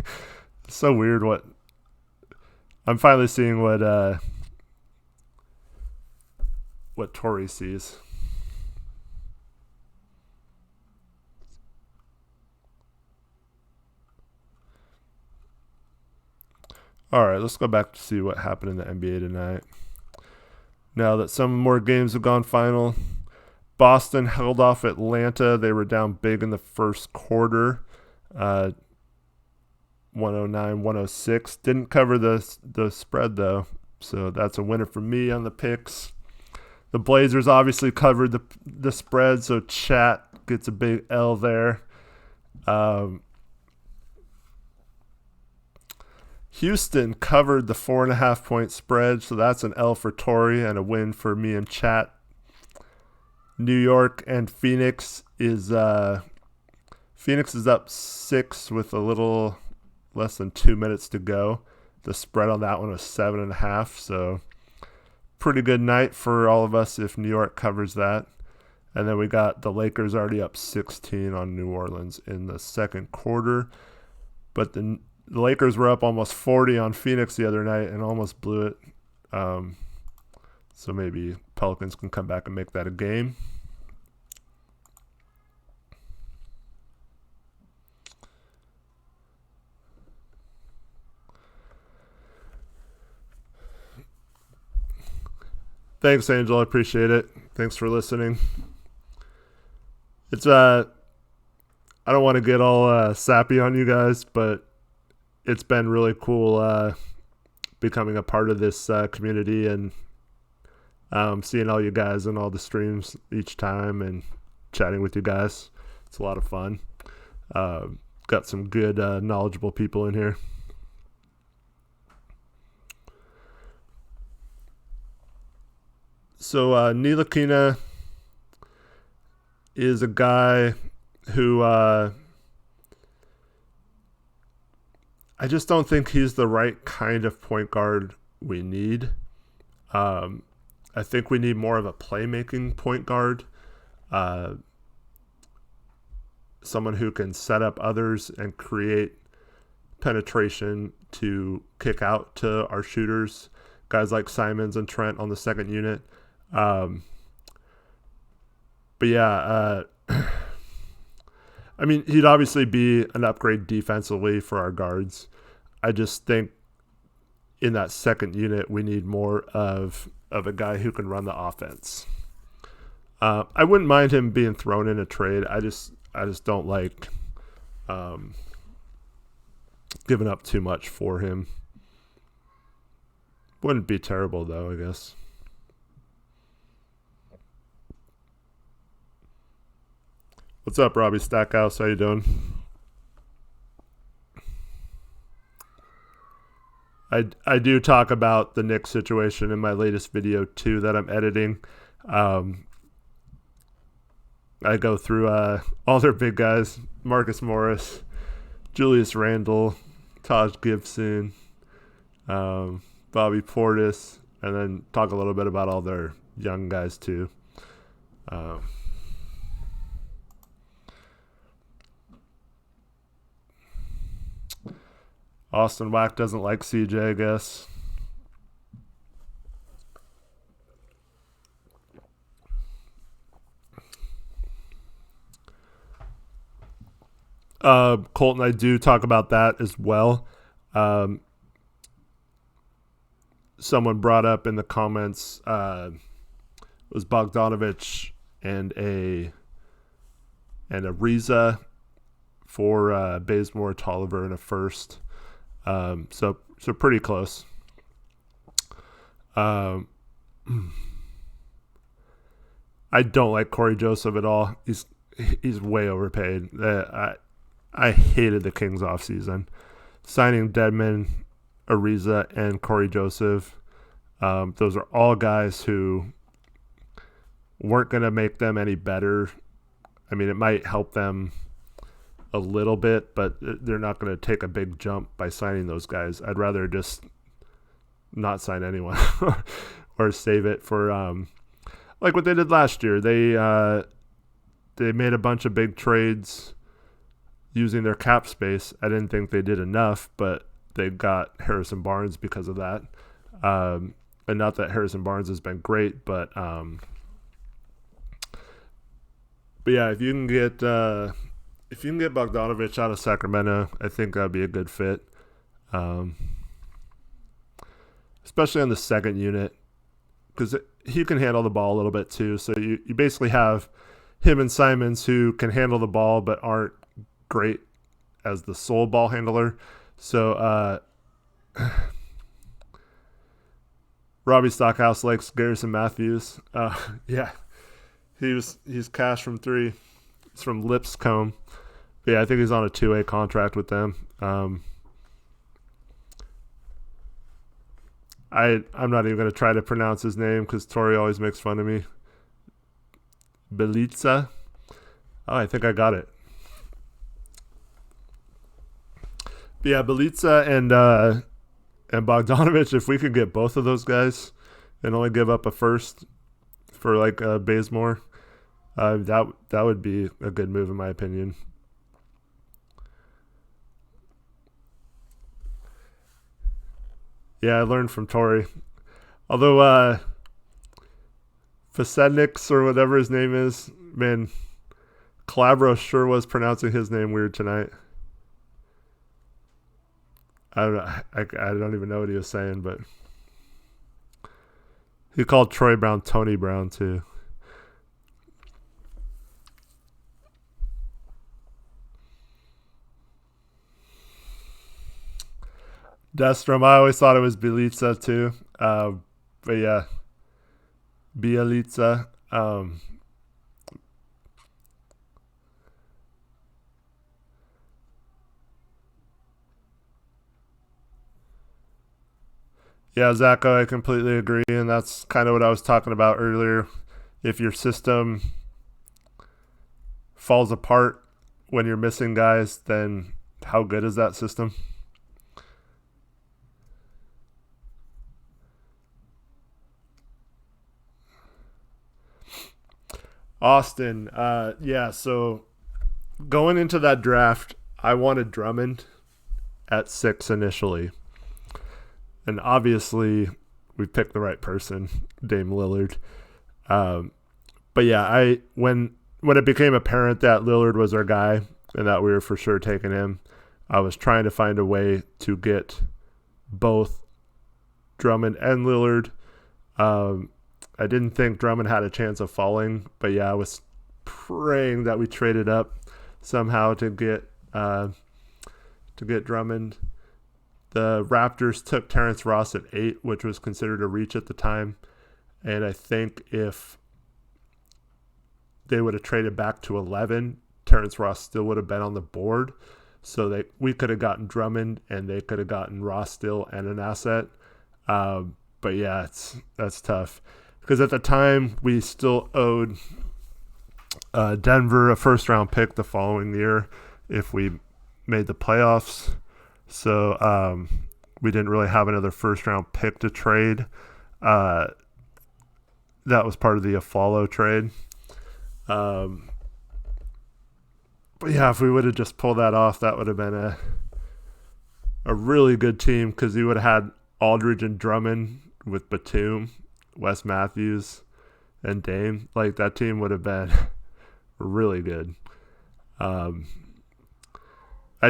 It's so weird. What I'm finally seeing what Tori sees. All right, let's go back to see what happened in the NBA tonight. Now that some more games have gone final, Boston held off Atlanta. They were down big in the first quarter, 109-106. Didn't cover the spread, though, so that's a winner for me on the picks. The Blazers obviously covered the spread, so chat gets a big L there. Houston covered the 4.5-point spread, so that's an L for Tori and a win for me and chat. New York and Phoenix is up 6 with a little less than 2 minutes to go. The spread on that one was 7.5, so pretty good night for all of us if New York covers that. And then we got the Lakers already up 16 on New Orleans in the second quarter, but the Lakers were up almost 40 on Phoenix the other night and almost blew it. So maybe Pelicans can come back and make that a game. Thanks, Angel. I appreciate it. Thanks for listening. It's I don't want to get all sappy on you guys, but it's been really cool becoming a part of this community and seeing all you guys in all the streams each time and chatting with you guys. It's a lot of fun. Got some good, knowledgeable people in here. So Ntilikina is a guy who I just don't think he's the right kind of point guard we need. I think we need more of a playmaking point guard. Someone who can set up others and create penetration to kick out to our shooters. Guys like Simons and Trent on the second unit. But yeah, I mean, he'd obviously be an upgrade defensively for our guards. I just think in that second unit, we need more of a guy who can run the offense. I wouldn't mind him being thrown in a trade. I just don't like giving up too much for him. Wouldn't be terrible though, I guess. What's up, Robbie Stackhouse? How you doing? I do talk about the Knicks situation in my latest video too that I'm editing. I go through all their big guys: Marcus Morris, Julius Randle, Taj Gibson, Bobby Portis, and then talk a little bit about all their young guys too. Austin Wack doesn't like CJ, I guess. Colton, I do talk about that as well. Someone brought up in the comments was Bogdanovich and a Ariza for Bazemore, Tolliver, and a first. So pretty close. I don't like Corey Joseph at all. He's way overpaid. I hated the Kings offseason. Signing Dedmon, Ariza, and Corey Joseph. Those are all guys who weren't going to make them any better. I mean, it might help them a little bit, but they're not going to take a big jump by signing those guys. I'd rather just not sign anyone or save it for like what they did last year. They made a bunch of big trades using their cap space. I didn't think they did enough, but they got Harrison Barnes because of that. And not that Harrison Barnes has been great, but yeah, if you can get Bogdanovich out of Sacramento, I think that'd be a good fit, especially on the second unit, because he can handle the ball a little bit too. So you basically have him and Simons who can handle the ball but aren't great as the sole ball handler. So Robbie Stockhouse likes Garrison Matthews. Yeah, he's cash from three. He's from Lipscomb. Yeah, I think he's on a 2A contract with them. I'm not even going to try to pronounce his name because Tori always makes fun of me. Belitza. Oh, I think I got it. But yeah, Belitza and Bogdanovich, if we could get both of those guys and only give up a first for like Bazemore, that would be a good move in my opinion. Yeah, I learned from Tori. Although Fasedniks or whatever his name is, man, Calabro sure was pronouncing his name weird tonight. I don't know. I don't even know what he was saying, but he called Troy Brown Tony Brown too. Destrom, I always thought it was Bielitsa too. But yeah, Bielitsa. Yeah, Zacho, I completely agree, and that's kind of what I was talking about earlier. If your system falls apart when you're missing guys, then how good is that system? Austin, yeah, so going into that draft, I wanted Drummond at 6 initially. And obviously, we picked the right person, Dame Lillard. But yeah, when it became apparent that Lillard was our guy and that we were for sure taking him, I was trying to find a way to get both Drummond and Lillard. I didn't think Drummond had a chance of falling, but yeah, I was praying that we traded up somehow to get Drummond. The Raptors took Terrence Ross at 8, which was considered a reach at the time. And I think if they would have traded back to 11, Terrence Ross still would have been on the board. So we could have gotten Drummond, and they could have gotten Ross still and an asset. But yeah, that's tough. Because at the time, we still owed Denver a first-round pick the following year if we made the playoffs. So we didn't really have another first-round pick to trade. That was part of the Affollow trade. But yeah, if we would have just pulled that off, that would have been a really good team, because you would have had Aldridge and Drummond with Batum, Wes Matthews, and Dame. Like, that team would have been really good. I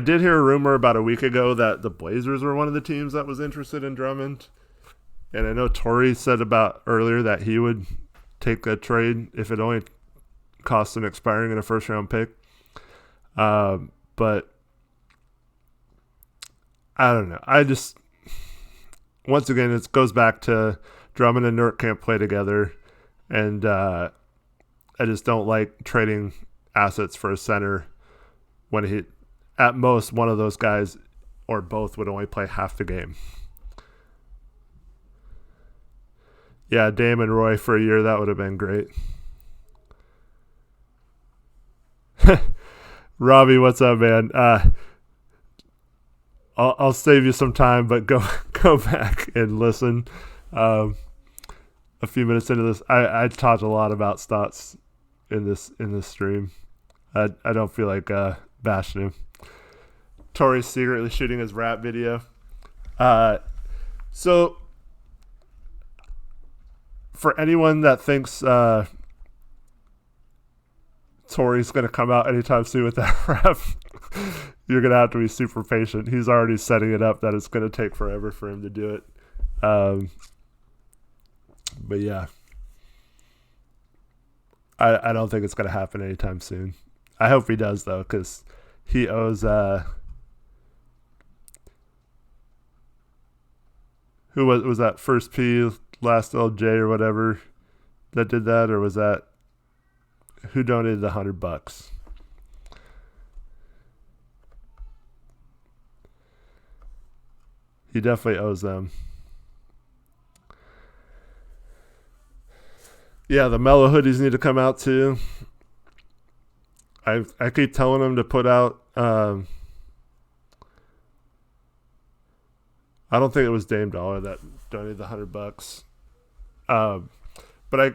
did hear a rumor about a week ago that the Blazers were one of the teams that was interested in Drummond. And I know Torrey said about earlier that he would take a trade if it only cost him expiring in a first-round pick. But I don't know. Once again, it goes back to Drummond and Nurk can't play together. And I just don't like trading assets for a center when at most, one of those guys or both would only play half the game. Yeah, Dame and Roy for a year, that would have been great. Robbie, what's up, man? I'll save you some time, but go back and listen. A few minutes into this, I talked a lot about Stotts in this stream. I don't feel like bashing him. Torrey's secretly shooting his rap video. So for anyone that thinks Torrey's going to come out anytime soon with that rap, you're going to have to be super patient. He's already setting it up that it's going to take forever for him to do it. But yeah, I don't think it's going to happen anytime soon. I hope he does, though, because he owes who was that first P, last LJ or whatever that did that, or was that who donated $100? He definitely owes them. Yeah, the Mellow hoodies need to come out too. I keep telling them to put out. I don't think it was Dame Dollar that donated the $100. But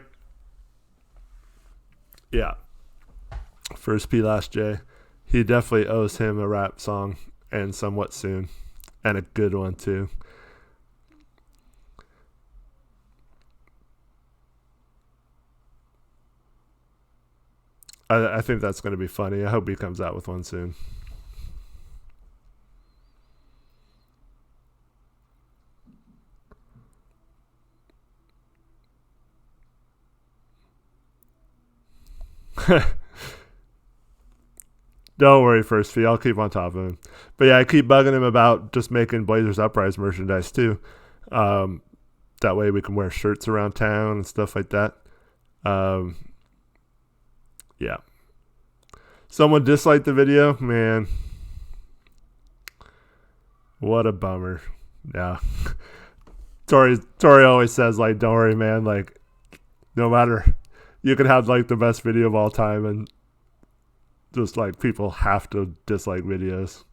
First P, last J. He definitely owes him a rap song, and somewhat soon, and a good one too. I think that's going to be funny. I hope he comes out with one soon. Don't worry, First Fee. I'll keep on top of him. But yeah, I keep bugging him about just making Blazers Uprise merchandise too. That way we can wear shirts around town and stuff like that. Yeah. Someone disliked the video, man. What a bummer. Yeah. Tori always says, like, don't worry, man. Like, no matter, you can have like the best video of all time, and just like people have to dislike videos.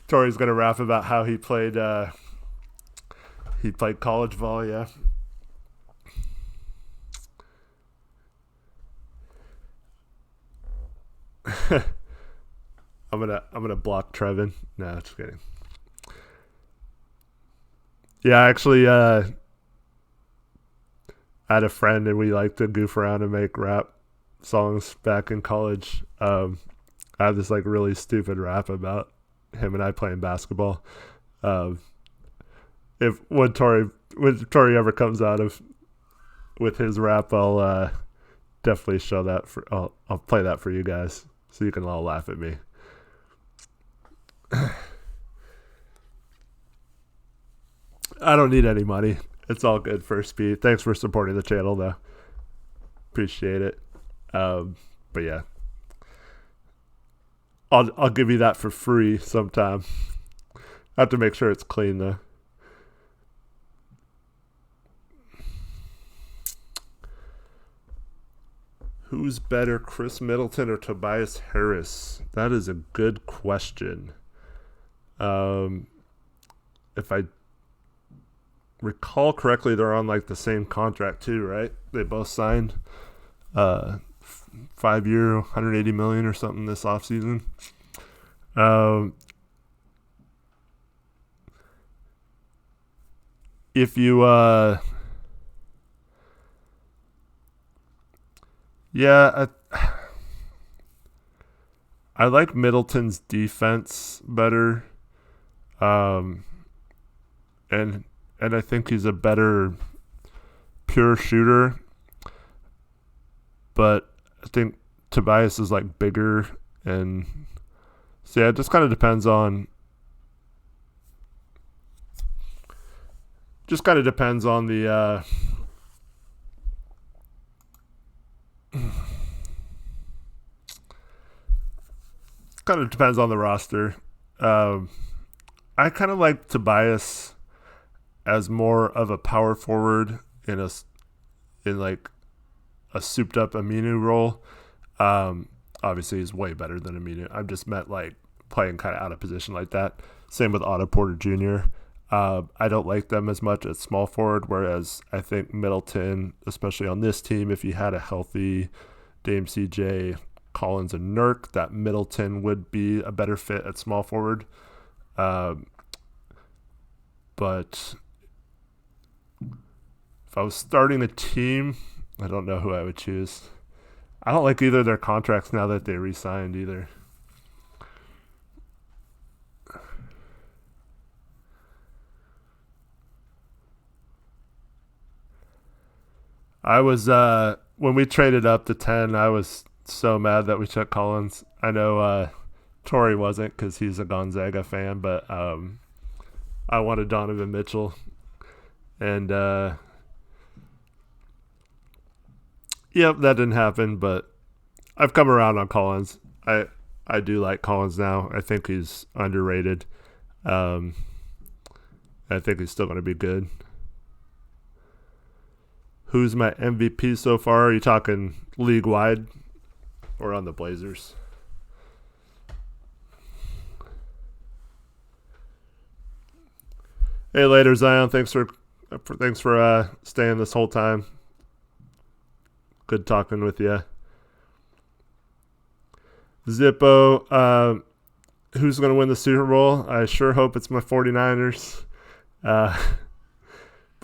Tori's gonna rap about how he played college ball. Yeah. I'm gonna block Trevin. No, just kidding. Yeah, actually, I had a friend and we liked to goof around and make rap songs back in college. I have this like really stupid rap about him and I playing basketball. If when Tori ever comes out with his rap, I'll definitely show that I'll play that for you guys so you can all laugh at me. I don't need any money. It's all good, First Speed. Thanks for supporting the channel, though. Appreciate it. But yeah, I'll give you that for free sometime. I have to make sure it's clean though. Who's better, Chris Middleton or Tobias Harris? That is a good question. If I recall correctly, they're on like the same contract too, right? They both signed 5-year, $180 million or something this offseason. If you I like Middleton's defense better. And I think he's a better pure shooter. But I think Tobias is like bigger, and so yeah, it just kind of depends on the kind of depends on the roster. I kind of like Tobias as more of a power forward in like a souped up Aminu role. Obviously he's way better than Aminu. I've just meant like playing kind of out of position like that. Same with Otto Porter Jr. I don't like them as much at small forward, whereas I think Middleton, especially on this team, if you had a healthy Dame CJ, Collins, and Nurk, that Middleton would be a better fit at small forward. But if I was starting a team, I don't know who I would choose. I don't like either of their contracts now that they re-signed either. I was when we traded up to 10, I was so mad that we took Collins. I know Tori wasn't because he's a Gonzaga fan, but I wanted Donovan Mitchell. And yep, that didn't happen, but I've come around on Collins. I do like Collins now. I think he's underrated. I think he's still going to be good. Who's my MVP so far? Are you talking league-wide or on the Blazers? Hey, later, Zion. Thanks for staying this whole time. Good talking with you. Zippo, who's going to win the Super Bowl? I sure hope it's my 49ers. But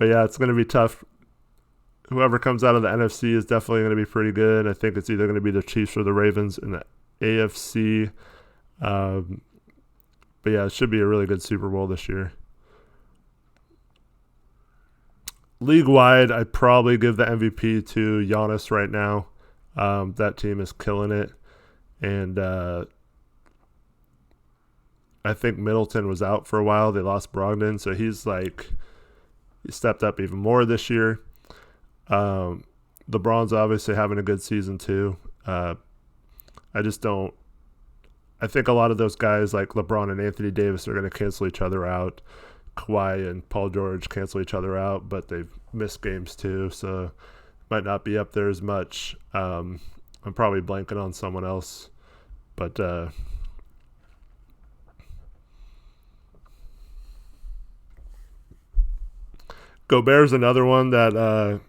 yeah, it's going to be tough. Whoever comes out of the NFC is definitely going to be pretty good. I think it's either going to be the Chiefs or the Ravens in the AFC. But yeah, it should be a really good Super Bowl this year. League-wide, I'd probably give the MVP to Giannis right now. That team is killing it. And I think Middleton was out for a while. They lost Brogdon, so he stepped up even more this year. LeBron's obviously having a good season too. I think a lot of those guys like LeBron and Anthony Davis are going to cancel each other out. Kawhi and Paul George cancel each other out, but they've missed games too, so might not be up there as much. I'm probably blanking on someone else, but Gobert's another one that I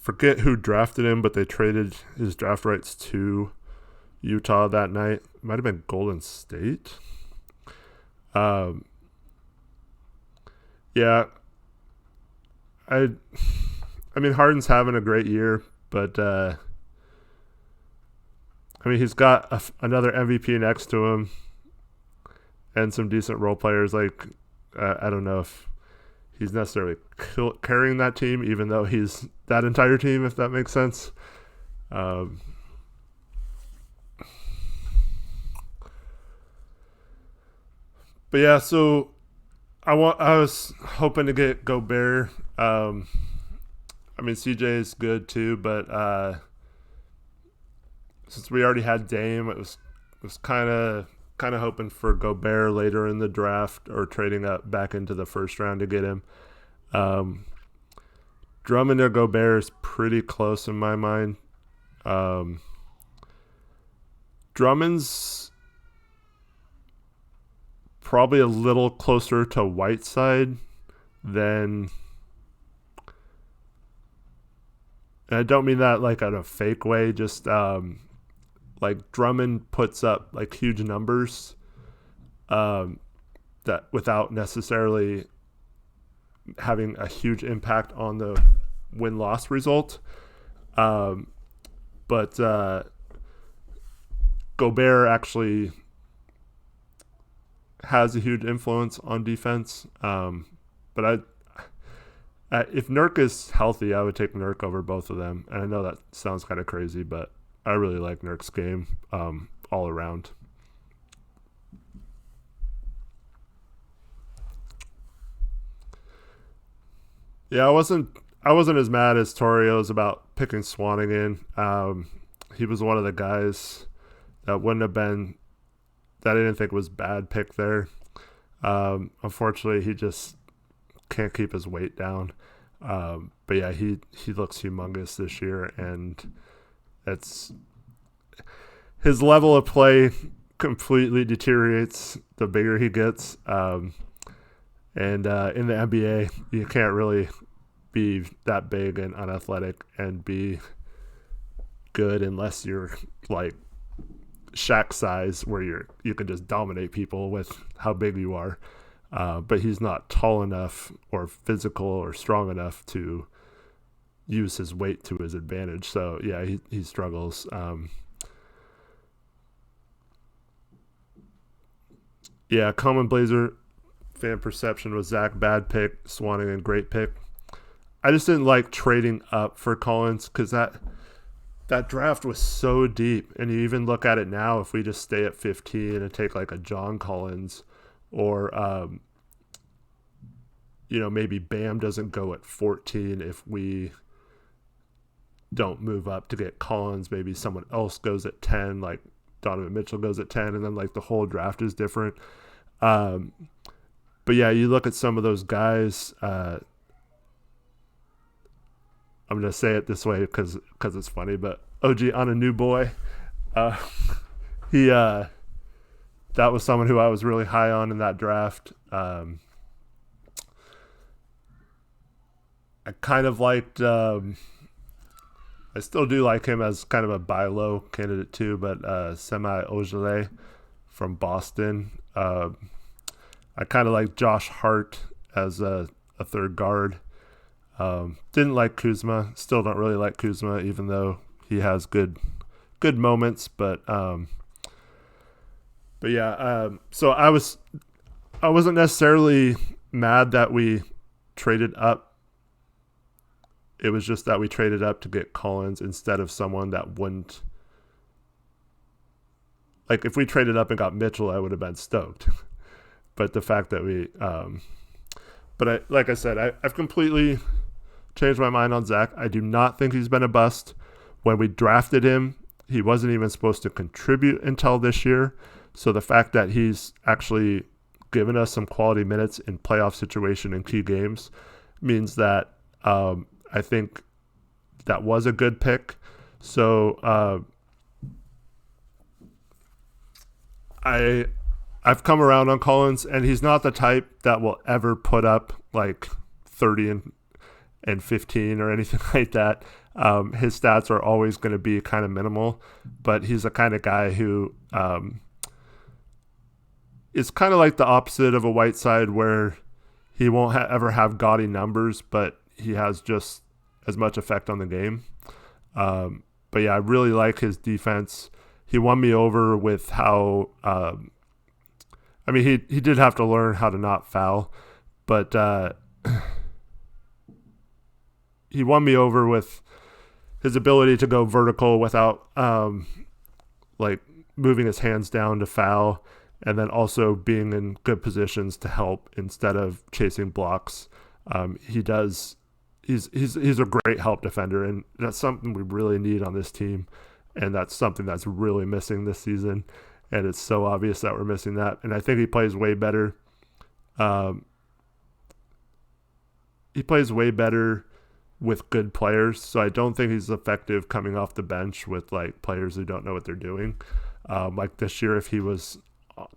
forget who drafted him, but they traded his draft rights to Utah that night. It might have been Golden State. Yeah, I mean Harden's having a great year, but I mean he's got another MVP next to him and some decent role players. Like I don't know if he's necessarily carrying that team, even though he's that entire team, if that makes sense. But yeah, so I was hoping to get Gobert. I mean, CJ is good too, but since we already had Dame, it was kind of hoping for Gobert later in the draft or trading up back into the first round to get him. Drummond or Gobert is pretty close in my mind. Drummond's probably a little closer to Whiteside than, and I don't mean that like in a fake way, just like Drummond puts up like huge numbers that without necessarily having a huge impact on the win-loss result. But Gobert actually has a huge influence on defense. But if Nurk is healthy, I would take Nurk over both of them. And I know that sounds kind of crazy, but I really like Nurk's game all around. Yeah, I wasn't as mad as Torio's about picking Swanigan. He was one of the guys that wouldn't have been, that I didn't think was bad pick there. Unfortunately, he just can't keep his weight down. But yeah, he looks humongous this year, and it's his level of play completely deteriorates the bigger he gets. And in the NBA, you can't really be that big and unathletic and be good unless you're like Shaq size, where you can just dominate people with how big you are. But he's not tall enough or physical or strong enough to use his weight to his advantage. So yeah, he struggles. Yeah, Common Blazer fan perception was Zach bad pick, Swanigan great pick. I just didn't like trading up for Collins because that draft was so deep. And you even look at it now, if we just stay at 15 and take like a John Collins, or maybe Bam doesn't go at 14 if we don't move up to get Collins. Maybe someone else goes at 10, like Donovan Mitchell goes at 10, and then like the whole draft is different. But yeah, you look at some of those guys. I'm going to say it this way because it's funny, but OG Anunoby, that was someone who I was really high on in that draft. I kind of liked, I still do like him as kind of a buy low candidate too, but Semi Ojeleye from Boston. I kind of like Josh Hart as a third guard. Didn't like Kuzma. Still don't really like Kuzma, even though he has good moments. But yeah. So I wasn't necessarily mad that we traded up. It was just that we traded up to get Collins instead of someone that wouldn't. Like if we traded up and got Mitchell, I would have been stoked. But the fact that we, like I said, I've completely changed my mind on Zach. I do not think he's been a bust. When we drafted him, he wasn't even supposed to contribute until this year. So the fact that he's actually given us some quality minutes in playoff situation in key games means that I think that was a good pick. So I've come around on Collins, and he's not the type that will ever put up like 30 and 15 or anything like that. His stats are always going to be kind of minimal, but he's the kind of guy who is kind of like the opposite of a Whiteside, where he won't ever have gaudy numbers, but he has just as much effect on the game. But yeah, I really like his defense. He won me over with how he did have to learn how to not foul, but he won me over with his ability to go vertical without like moving his hands down to foul, and then also being in good positions to help instead of chasing blocks. He's a great help defender, and that's something we really need on this team, and that's something that's really missing this season, and it's so obvious that we're missing that. And I think he plays way better. He plays way better with good players, so I don't think he's effective coming off the bench with like players who don't know what they're doing. Like this year, if he was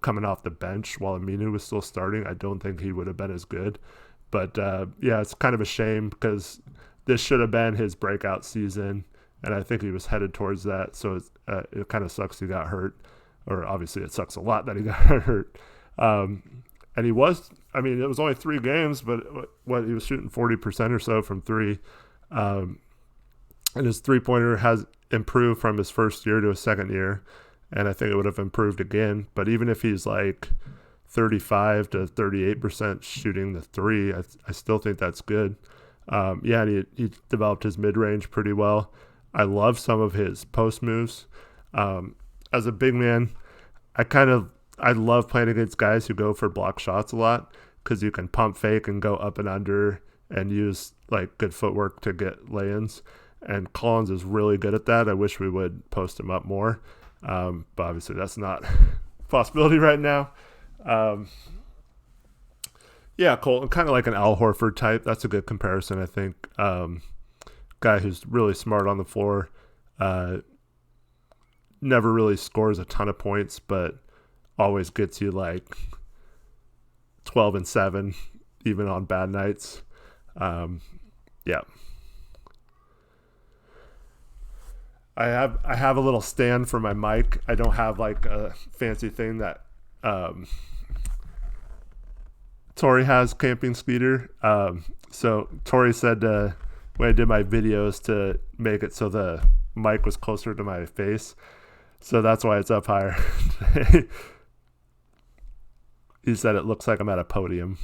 coming off the bench while Aminu was still starting, I don't think he would have been as good. But yeah, it's kind of a shame because this should have been his breakout season, and I think he was headed towards that. So it kind of sucks he got hurt, or obviously it sucks a lot that he got hurt. And he was, I mean, it was only 3 games, but he was shooting 40% or so from 3. And his three-pointer has improved from his first year to his second year, and I think it would have improved again. But even if he's like 35 to 38% shooting the 3, I still think that's good. Yeah, and he developed his mid-range pretty well. I love some of his post moves. As a big man, I love playing against guys who go for block shots a lot because you can pump fake and go up and under and use like good footwork to get lay-ins. And Collins is really good at that. I wish we would post him up more. But obviously that's not a possibility right now. Yeah, Colton, kind of like an Al Horford type. That's a good comparison, I think. Guy who's really smart on the floor. Never really scores a ton of points, but always gets you like 12 and 7, even on bad nights. Yeah. I have a little stand for my mic. I don't have like a fancy thing that Tori has, Camping Skeeter. So Tori said when I did my videos to make it so the mic was closer to my face. So that's why it's up higher. He said it looks like I'm at a podium.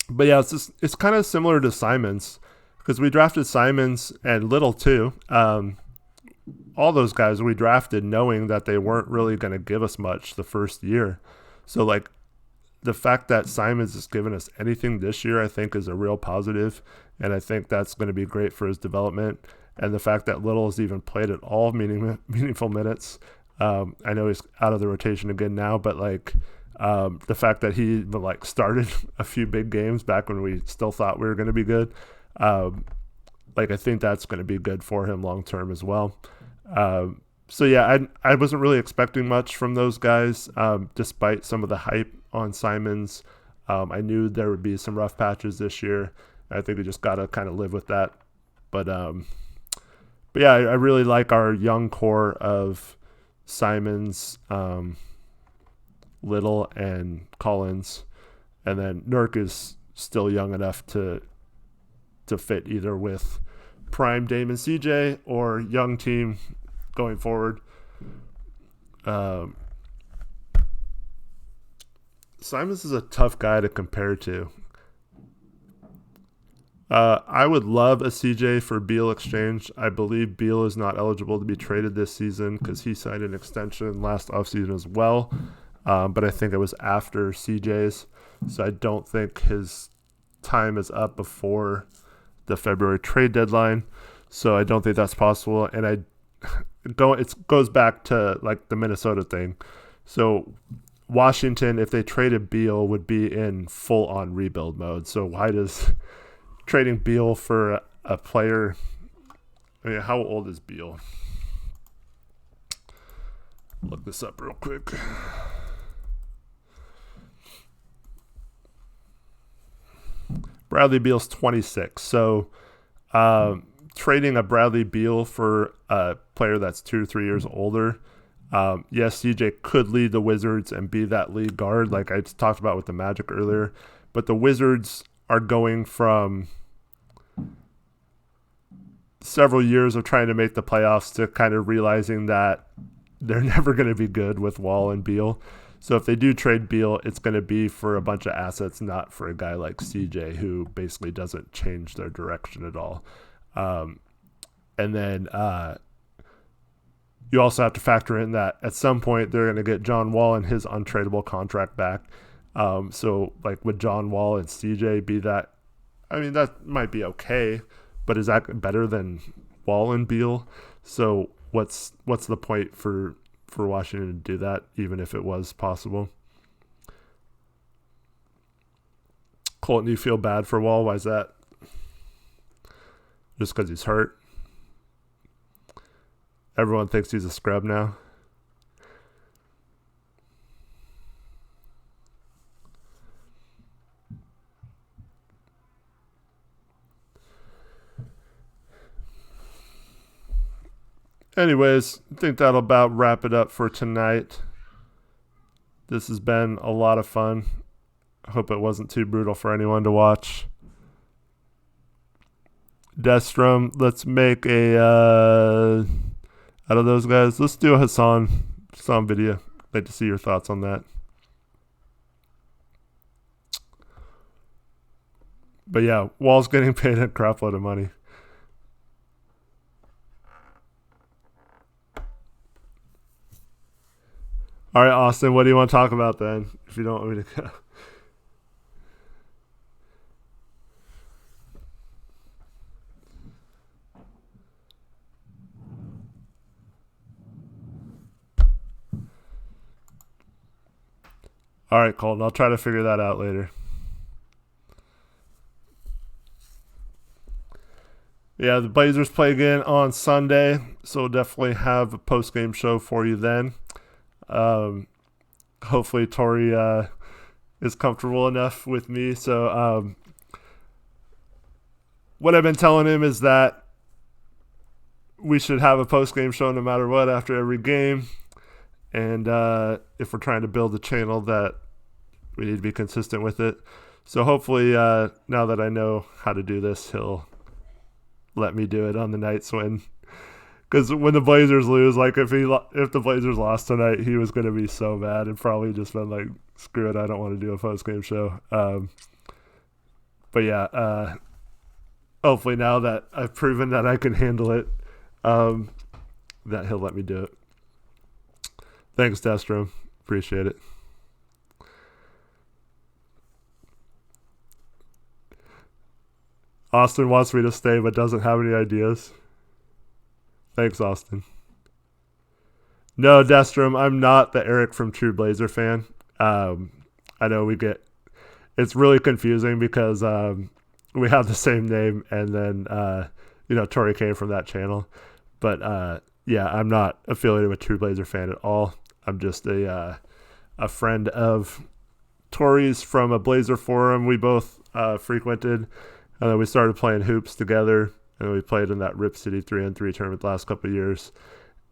But yeah, it's kind of similar to Simons because we drafted Simons and Little too. All those guys we drafted knowing that they weren't really going to give us much the first year. So like the fact that Simons has given us anything this year, I think is a real positive, and I think that's going to be great for his development. And the fact that Little has even played at all meaningful minutes. I know he's out of the rotation again now, but like the fact that he like started a few big games back when we still thought we were going to be good, like I think that's going to be good for him long term as well. So yeah, I wasn't really expecting much from those guys, despite some of the hype on Simons. I knew there would be some rough patches this year. I think we just got to kind of live with that. But yeah, I really like our young core of Simons, Little, and Collins, and then Nurk is still young enough to fit either with prime Dame and CJ or young team going forward. Simons is a tough guy to compare to. I would love a CJ for Beal exchange. I believe Beal is not eligible to be traded this season because he signed an extension last offseason as well. But I think it was after CJ's. So I don't think his time is up before the February trade deadline. So I don't think that's possible. And it goes back to like the Minnesota thing. So Washington, if they traded Beal, would be in full-on rebuild mode. So why does trading Beal for a player? I mean, how old is Beal? Look this up real quick. Bradley Beal's 26. So trading a Bradley Beal for a player that's 2 or 3 years older. Yes, CJ could lead the Wizards and be that lead guard like I talked about with the Magic earlier. But the Wizards are going from several years of trying to make the playoffs to kind of realizing that they're never going to be good with Wall and Beal. So if they do trade Beal, it's going to be for a bunch of assets, not for a guy like CJ, who basically doesn't change their direction at all. And then you also have to factor in that at some point they're going to get John Wall and his untradeable contract back. So like would John Wall and CJ be that? I mean, that might be okay, but is that better than Wall and Beal? So what's the point for Washington to do that, even if it was possible? Colton, you feel bad for Wall? Why is that? Just because he's hurt? Everyone thinks he's a scrub now. Anyways, I think that'll about wrap it up for tonight. This has been a lot of fun. I hope it wasn't too brutal for anyone to watch. Deathstrom, let's make a out of those guys. Let's do a Hassan video. I'd like to see your thoughts on that. But yeah, Wall's getting paid a crap load of money. All right, Austin, what do you want to talk about then, if you don't want me to go? All right, Colton, I'll try to figure that out later. Yeah, the Blazers play again on Sunday, so we'll definitely have a post-game show for you then. Hopefully Tori is comfortable enough with me. So what I've been telling him is that we should have a post-game show no matter what after every game. And if we're trying to build a channel, that we need to be consistent with it. So hopefully now that I know how to do this, he'll let me do it on the nights when, because when the Blazers lose, like if the Blazers lost tonight, he was going to be so mad and probably just been like, screw it, I don't want to do a post-game show. But yeah, hopefully now that I've proven that I can handle it, that he'll let me do it. Thanks, Destrom. Appreciate it. Austin wants me to stay but doesn't have any ideas. Thanks, Austin. No, Destrom, I'm not the Eric from True Blazer fan. I know it's really confusing because we have the same name, and then Tori came from that channel. But yeah, I'm not affiliated with True Blazer fan at all. I'm just a friend of Tori's from a Blazer forum we both frequented. And then we started playing hoops together, and we played in that Rip City 3-on-3 tournament the last couple of years.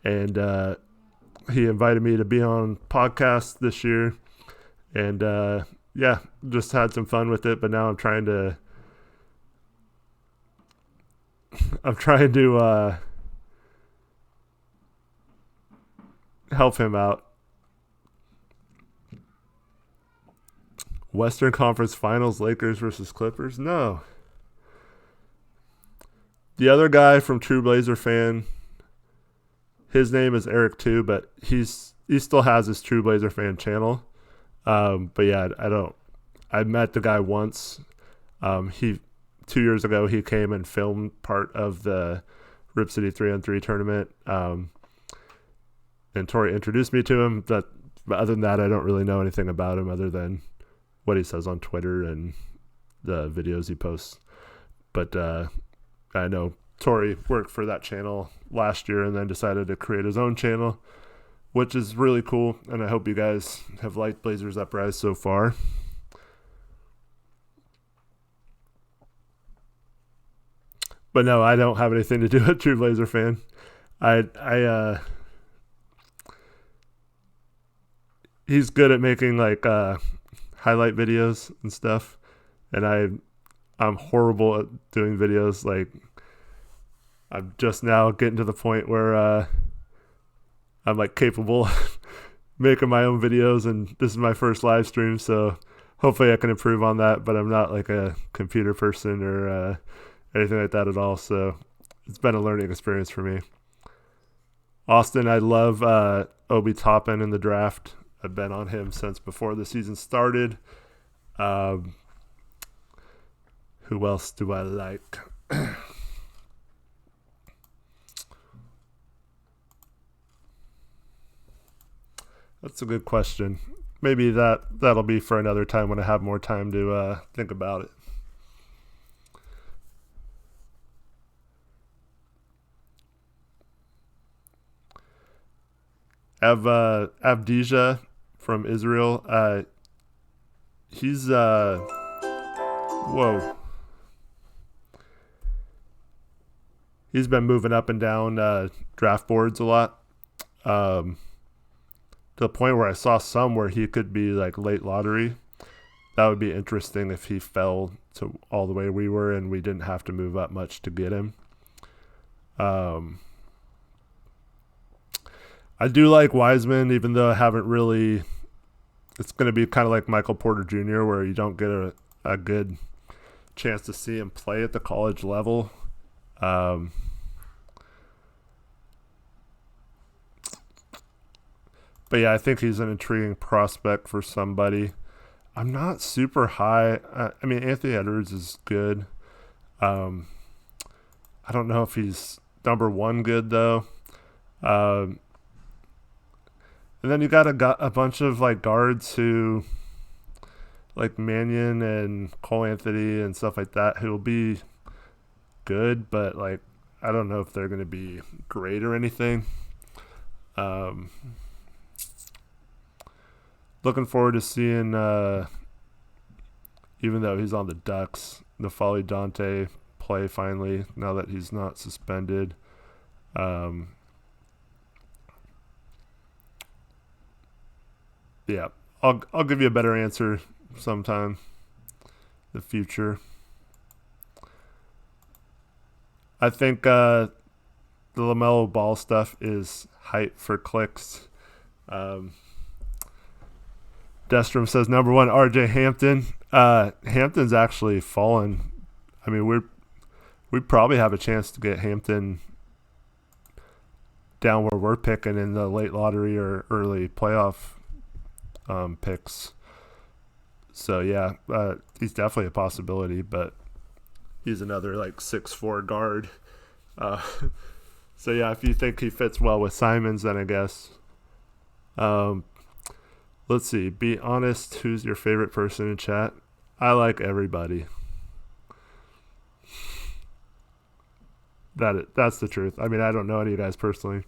And he invited me to be on podcast this year. And yeah, just had some fun with it. But now I'm trying to help him out. Western Conference Finals, Lakers versus Clippers? No. The other guy from True Blazer fan, his name is Eric too, but he still has his True Blazer fan channel. But yeah, I met the guy once. 2 years ago, he came and filmed part of the Rip City 3-on-3 tournament. And Tori introduced me to him. But other than that, I don't really know anything about him other than what he says on Twitter and the videos he posts. But I know Tori worked for that channel last year and then decided to create his own channel, which is really cool. And I hope you guys have liked Blazers Uprise so far. But no, I don't have anything to do with True Blazer fan. He's good at making like highlight videos and stuff, and I'm horrible at doing videos. Like, I'm just now getting to the point where I'm like capable making my own videos, and this is my first live stream, so hopefully I can improve on that. But I'm not like a computer person or anything like that at all. So it's been a learning experience for me. Austin, I love Obi Toppin in the draft. I've been on him since before the season started. Who else do I like? That's a good question. Maybe that'll be for another time when I have more time to think about it. Avdija from Israel. He's whoa. He's been moving up and down draft boards a lot. To the point where I saw some where he could be like late lottery. That would be interesting if he fell to all the way we were and we didn't have to move up much to get him. I do like Wiseman, even though I haven't really. It's going to be kind of like Michael Porter Jr., where you don't get a good chance to see him play at the college level. But yeah, I think he's an intriguing prospect for somebody. I'm not super high. I mean, Anthony Edwards is good. I don't know if he's number one good, though. And then you got a bunch of like guards who, like Mannion and Cole Anthony and stuff like that, who will be good, but like I don't know if they're going to be great or anything. Looking forward to seeing, even though he's on the Ducks, N'Faly Dante play finally now that he's not suspended. Yeah, I'll give you a better answer sometime in the future. I think the LaMelo Ball stuff is hype for clicks. Destrom says number one, RJ Hampton. Hampton's actually fallen. I mean, we probably have a chance to get Hampton down where we're picking in the late lottery or early playoff picks. So yeah, he's definitely a possibility, but he's another like 6'4" guard. So yeah, if you think he fits well with Simons, then I guess. Let's see. Be honest. Who's your favorite person in chat? I like everybody. That's the truth. I mean, I don't know any of you guys personally.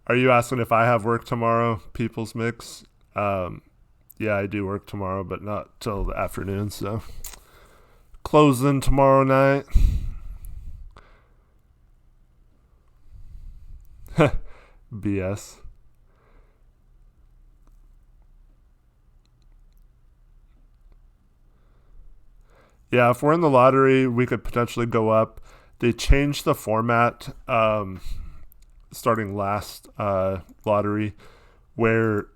Are you asking if I have work tomorrow, People's Mix? Yeah, I do work tomorrow, but not till the afternoon, so closing tomorrow night. BS. Yeah, if we're in the lottery, we could potentially go up. They changed the format starting last lottery, where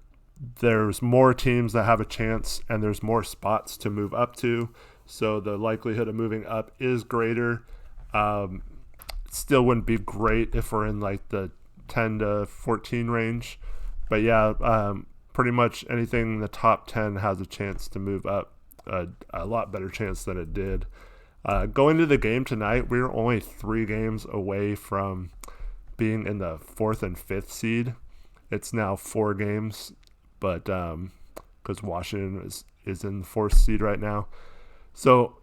there's more teams that have a chance and there's more spots to move up to. So the likelihood of moving up is greater. Still wouldn't be great if we're in like the 10 to 14 range. But yeah, pretty much anything in the top 10 has a chance to move up. A lot better chance than it did. Going to the game tonight, we were only 3 games away from being in the 4th and 5th seed. It's now 4 games, but because Washington is in the 4th seed right now. So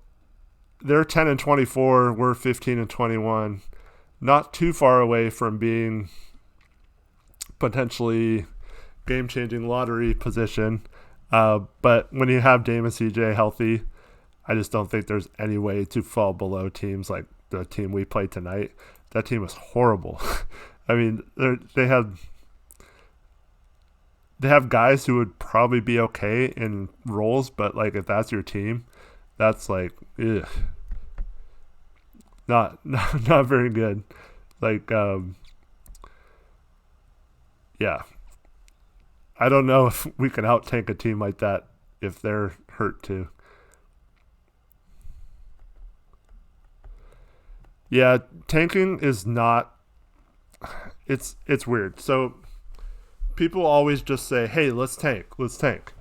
they're 10 and 24, we're 15 and 21. Not too far away from being potentially game-changing lottery position. But when you have Dame and CJ healthy, I just don't think there's any way to fall below teams like the team we played tonight. That team was horrible. I mean, they have guys who would probably be okay in roles, but like if that's your team, that's like, ugh. Not very good. Like, yeah. I don't know if we can out tank a team like that if they're hurt too. Yeah, tanking is not. It's weird. So people always just say, "Hey, let's tank. Let's tank."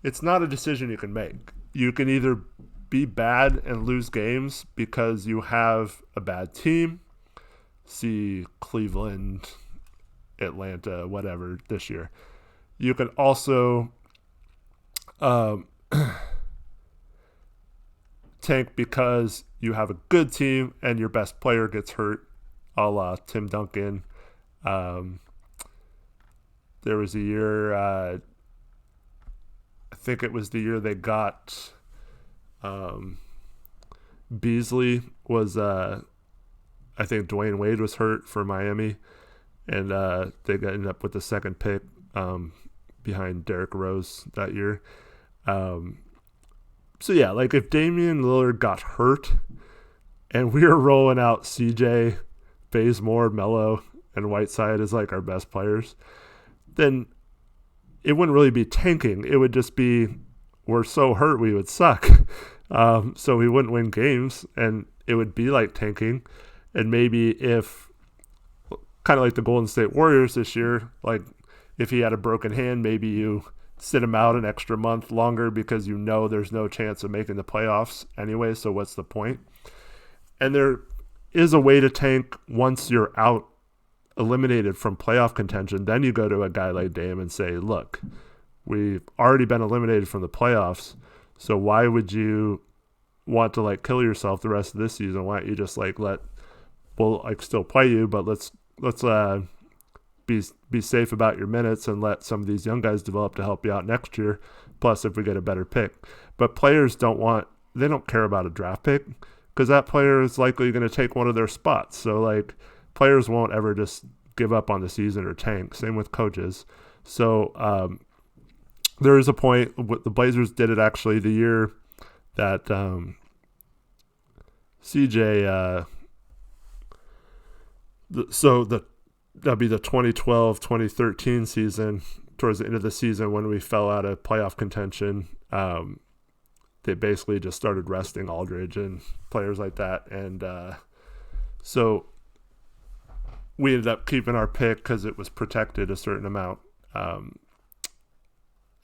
It's not a decision you can make. You can either be bad and lose games because you have a bad team. See Cleveland, Atlanta, whatever this year. You can also um, tank because you have a good team and your best player gets hurt, a la Tim Duncan. Um, there was a year, I think it was the year they got Beasley was, I think Dwayne Wade was hurt for Miami, and they ended up with the second pick behind Derrick Rose that year. So yeah, like if Damian Lillard got hurt and we were rolling out CJ, Bazemore, Melo, and Whiteside as like our best players, then it wouldn't really be tanking. It would just be we're so hurt we would suck. So we wouldn't win games, and it would be like tanking. And maybe if, kind of like the Golden State Warriors this year, like if he had a broken hand, maybe you sit him out an extra month longer because you know there's no chance of making the playoffs anyway, so what's the point? And there is a way to tank once you're out, eliminated from playoff contention. Then you go to a guy like Dame and say, look, we've already been eliminated from the playoffs, so why would you want to like kill yourself the rest of this season? Why don't you just like we'll like still play you, but let's be safe about your minutes and let some of these young guys develop to help you out next year, plus if we get a better pick. But players they don't care about a draft pick because that player is likely going to take one of their spots. So like players won't ever just give up on the season or tank. Same with coaches. So there is a point, the Blazers did it actually the year that CJ that'd be the 2012-2013 season, towards the end of the season when we fell out of playoff contention. They basically just started resting Aldridge and players like that. And so we ended up keeping our pick because it was protected a certain amount. And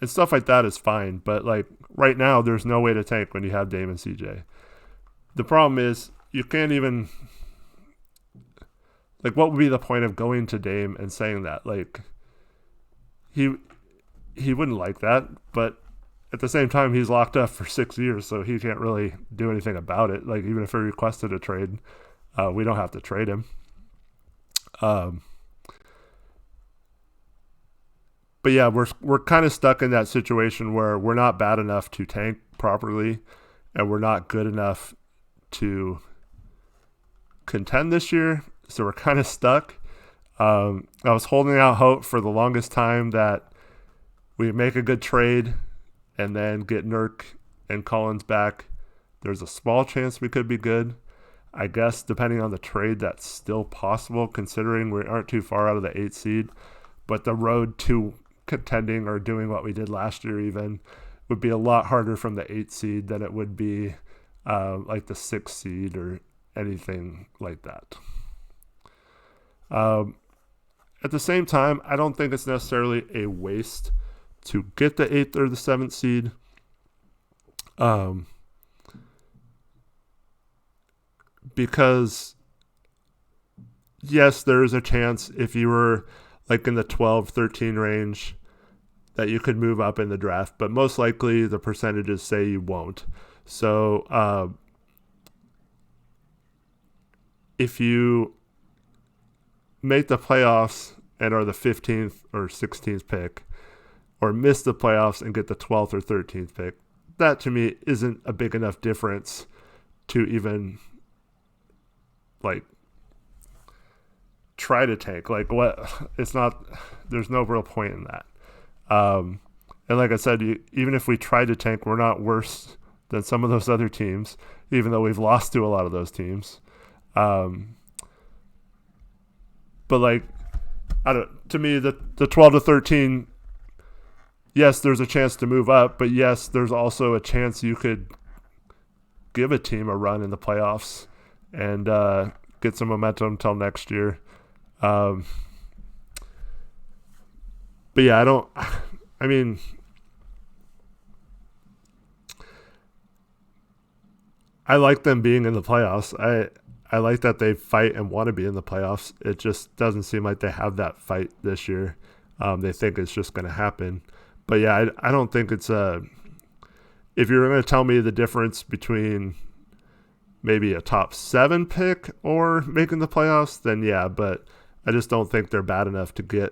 stuff like that is fine. But like right now, there's no way to tank when you have Dame and CJ. The problem is you can't even... Like, what would be the point of going to Dame and saying that? Like, he wouldn't like that, but at the same time, he's locked up for 6 years, so he can't really do anything about it. Like, even if he requested a trade, we don't have to trade him. But yeah, we're kind of stuck in that situation where we're not bad enough to tank properly, and we're not good enough to contend this year. So we're kind of stuck. I was holding out hope for the longest time that we make a good trade and then get Nurk and Collins back. There's a small chance we could be good. I guess depending on the trade, that's still possible considering we aren't too far out of the 8th seed. But the road to contending or doing what we did last year even would be a lot harder from the 8th seed than it would be like the 6th seed or anything like that. At the same time, I don't think it's necessarily a waste to get the 8th or the 7th seed. Because yes, there is a chance if you were like in the 12-13 range that you could move up in the draft, but most likely the percentages say you won't. So if you make the playoffs and are the 15th or 16th pick, or miss the playoffs and get the 12th or 13th pick, that to me isn't a big enough difference to even like try to tank. Like what? It's not. There's no real point in that. And like I said, even if we try to tank, we're not worse than some of those other teams, even though we've lost to a lot of those teams. But like, to me, the 12 to 13, yes, there's a chance to move up, but yes, there's also a chance you could give a team a run in the playoffs and get some momentum until next year. But yeah, I like them being in the playoffs. I like that they fight and want to be in the playoffs. It just doesn't seem like they have that fight this year. They think it's just going to happen. But yeah, I don't think it's if you're going to tell me the difference between maybe a top 7 pick or making the playoffs, then yeah, but I just don't think they're bad enough to get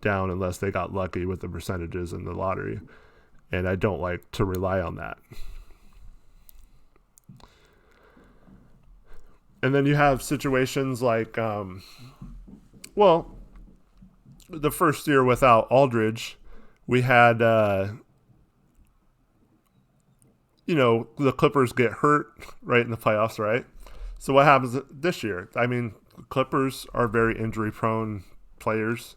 down unless they got lucky with the percentages in the lottery. And I don't like to rely on that. And then you have situations like, the first year without Aldridge, we had, the Clippers get hurt right in the playoffs, right? So what happens this year? I mean, Clippers are very injury-prone players.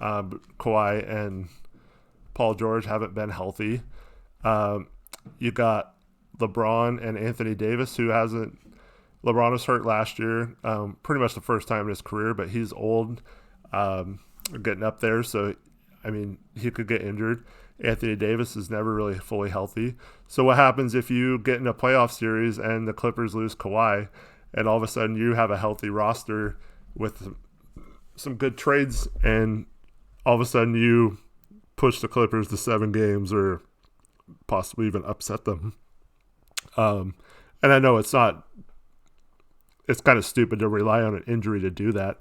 Kawhi and Paul George haven't been healthy. You got LeBron and Anthony Davis, who hasn't. LeBron was hurt last year, pretty much the first time in his career, but he's old, getting up there. So, I mean, he could get injured. Anthony Davis is never really fully healthy. So what happens if you get in a playoff series and the Clippers lose Kawhi, and all of a sudden you have a healthy roster with some good trades, and all of a sudden you push the Clippers to 7 games or possibly even upset them? And I know it's kind of stupid to rely on an injury to do that.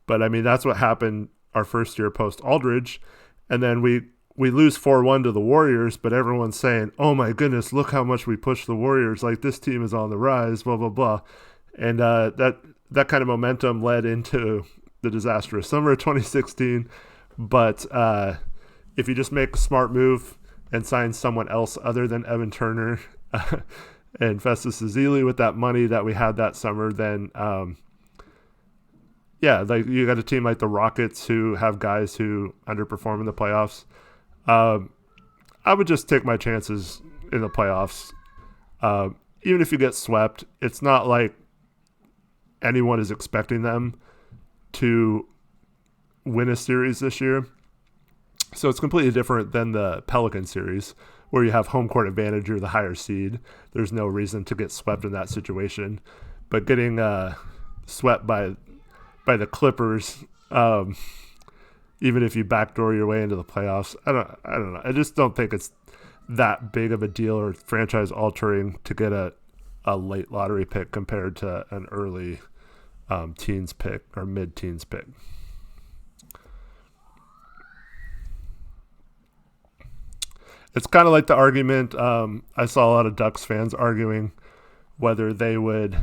But, I mean, that's what happened our first year post-Aldridge. And then we lose 4-1 to the Warriors, but everyone's saying, oh, my goodness, look how much we pushed the Warriors. Like, this team is on the rise, blah, blah, blah. And that kind of momentum led into the disastrous summer of 2016. But if you just make a smart move and sign someone else other than Evan Turner and Festus Ezeli with that money that we had that summer, then like you got a team like the Rockets who have guys who underperform in the playoffs. I would just take my chances in the playoffs. Even if you get swept, it's not like anyone is expecting them to win a series this year. So it's completely different than the Pelican series, where you have home court advantage, you're the higher seed. There's no reason to get swept in that situation. But getting swept by the Clippers, even if you backdoor your way into the playoffs, I don't know. I just don't think it's that big of a deal or franchise altering to get a late lottery pick compared to an early teens pick or mid-teens pick. It's kind of like the argument I saw a lot of Ducks fans arguing whether they would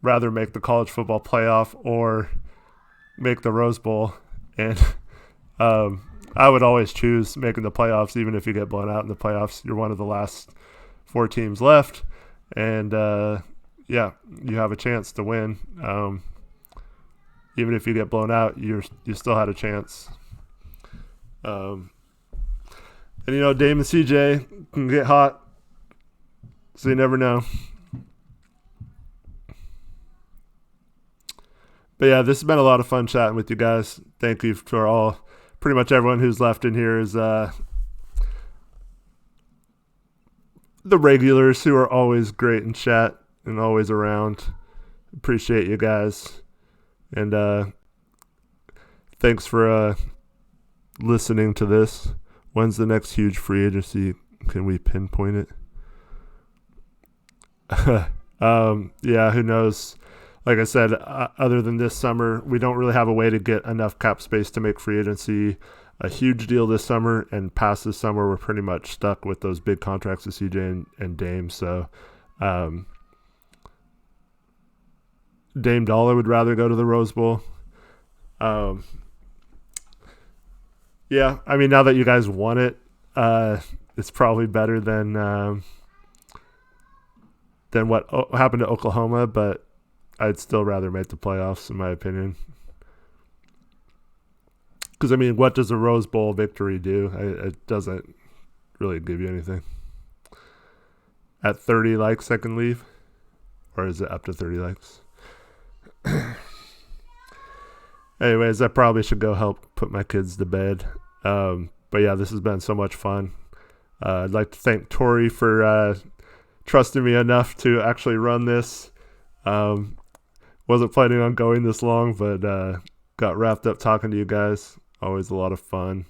rather make the college football playoff or make the Rose Bowl. And I would always choose making the playoffs, even if you get blown out in the playoffs. You're one of the last 4 teams left. And, you have a chance to win. Even if you get blown out, you still had a chance. And, Dame and CJ can get hot, so you never know. But, yeah, this has been a lot of fun chatting with you guys. Thank you for pretty much everyone who's left in here is the regulars who are always great in chat and always around. Appreciate you guys. And thanks for listening to this. When's the next huge free agency? Can we pinpoint it? Who knows? Like I said, other than this summer, we don't really have a way to get enough cap space to make free agency a huge deal this summer. And past this summer, we're pretty much stuck with those big contracts with CJ and Dame. So Dame Dollar would rather go to the Rose Bowl. I mean, now that you guys won it, it's probably better than what happened to Oklahoma, but I'd still rather make the playoffs, in my opinion. Because, I mean, what does a Rose Bowl victory do? It doesn't really give you anything. At 30 likes, I can leave? Or is it up to 30 likes? Anyways, I probably should go help put my kids to bed. But yeah, this has been so much fun. I'd like to thank Tori for trusting me enough to actually run this. Wasn't planning on going this long, but got wrapped up talking to you guys. Always a lot of fun.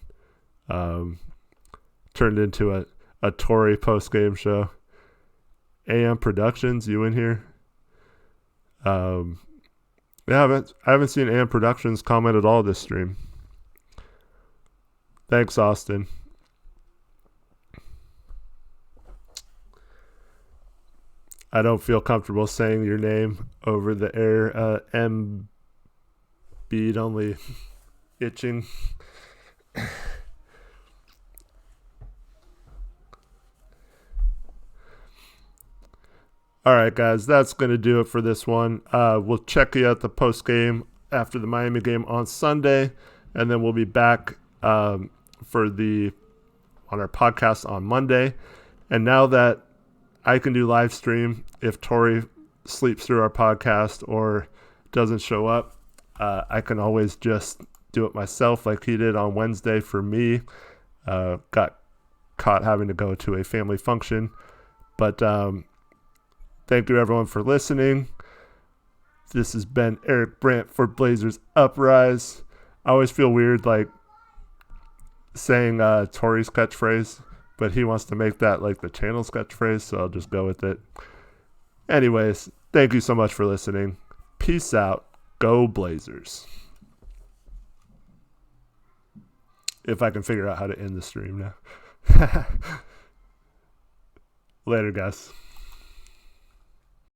Turned into a Tori post-game show. AM Productions, you in here? Yeah, I haven't seen AM Productions comment at all this stream. Thanks, Austin. I don't feel comfortable saying your name over the air. M. Bead only itching. All right, guys, that's going to do it for this one. We'll check you at the post game after the Miami game on Sunday, and then we'll be back on our podcast on Monday. And now that I can do live stream, if Tori sleeps through our podcast or doesn't show up, I can always just do it myself like he did on Wednesday for me. Got caught having to go to a family function. But thank you, everyone, for listening. This has been Eric Brandt for Blazers Uprise. I always feel weird like saying Tori's catchphrase, but he wants to make that like the channel's catchphrase, so I'll just go with it. Anyways, thank you so much for listening. Peace out. Go Blazers. If I can figure out how to end the stream now. Later, guys.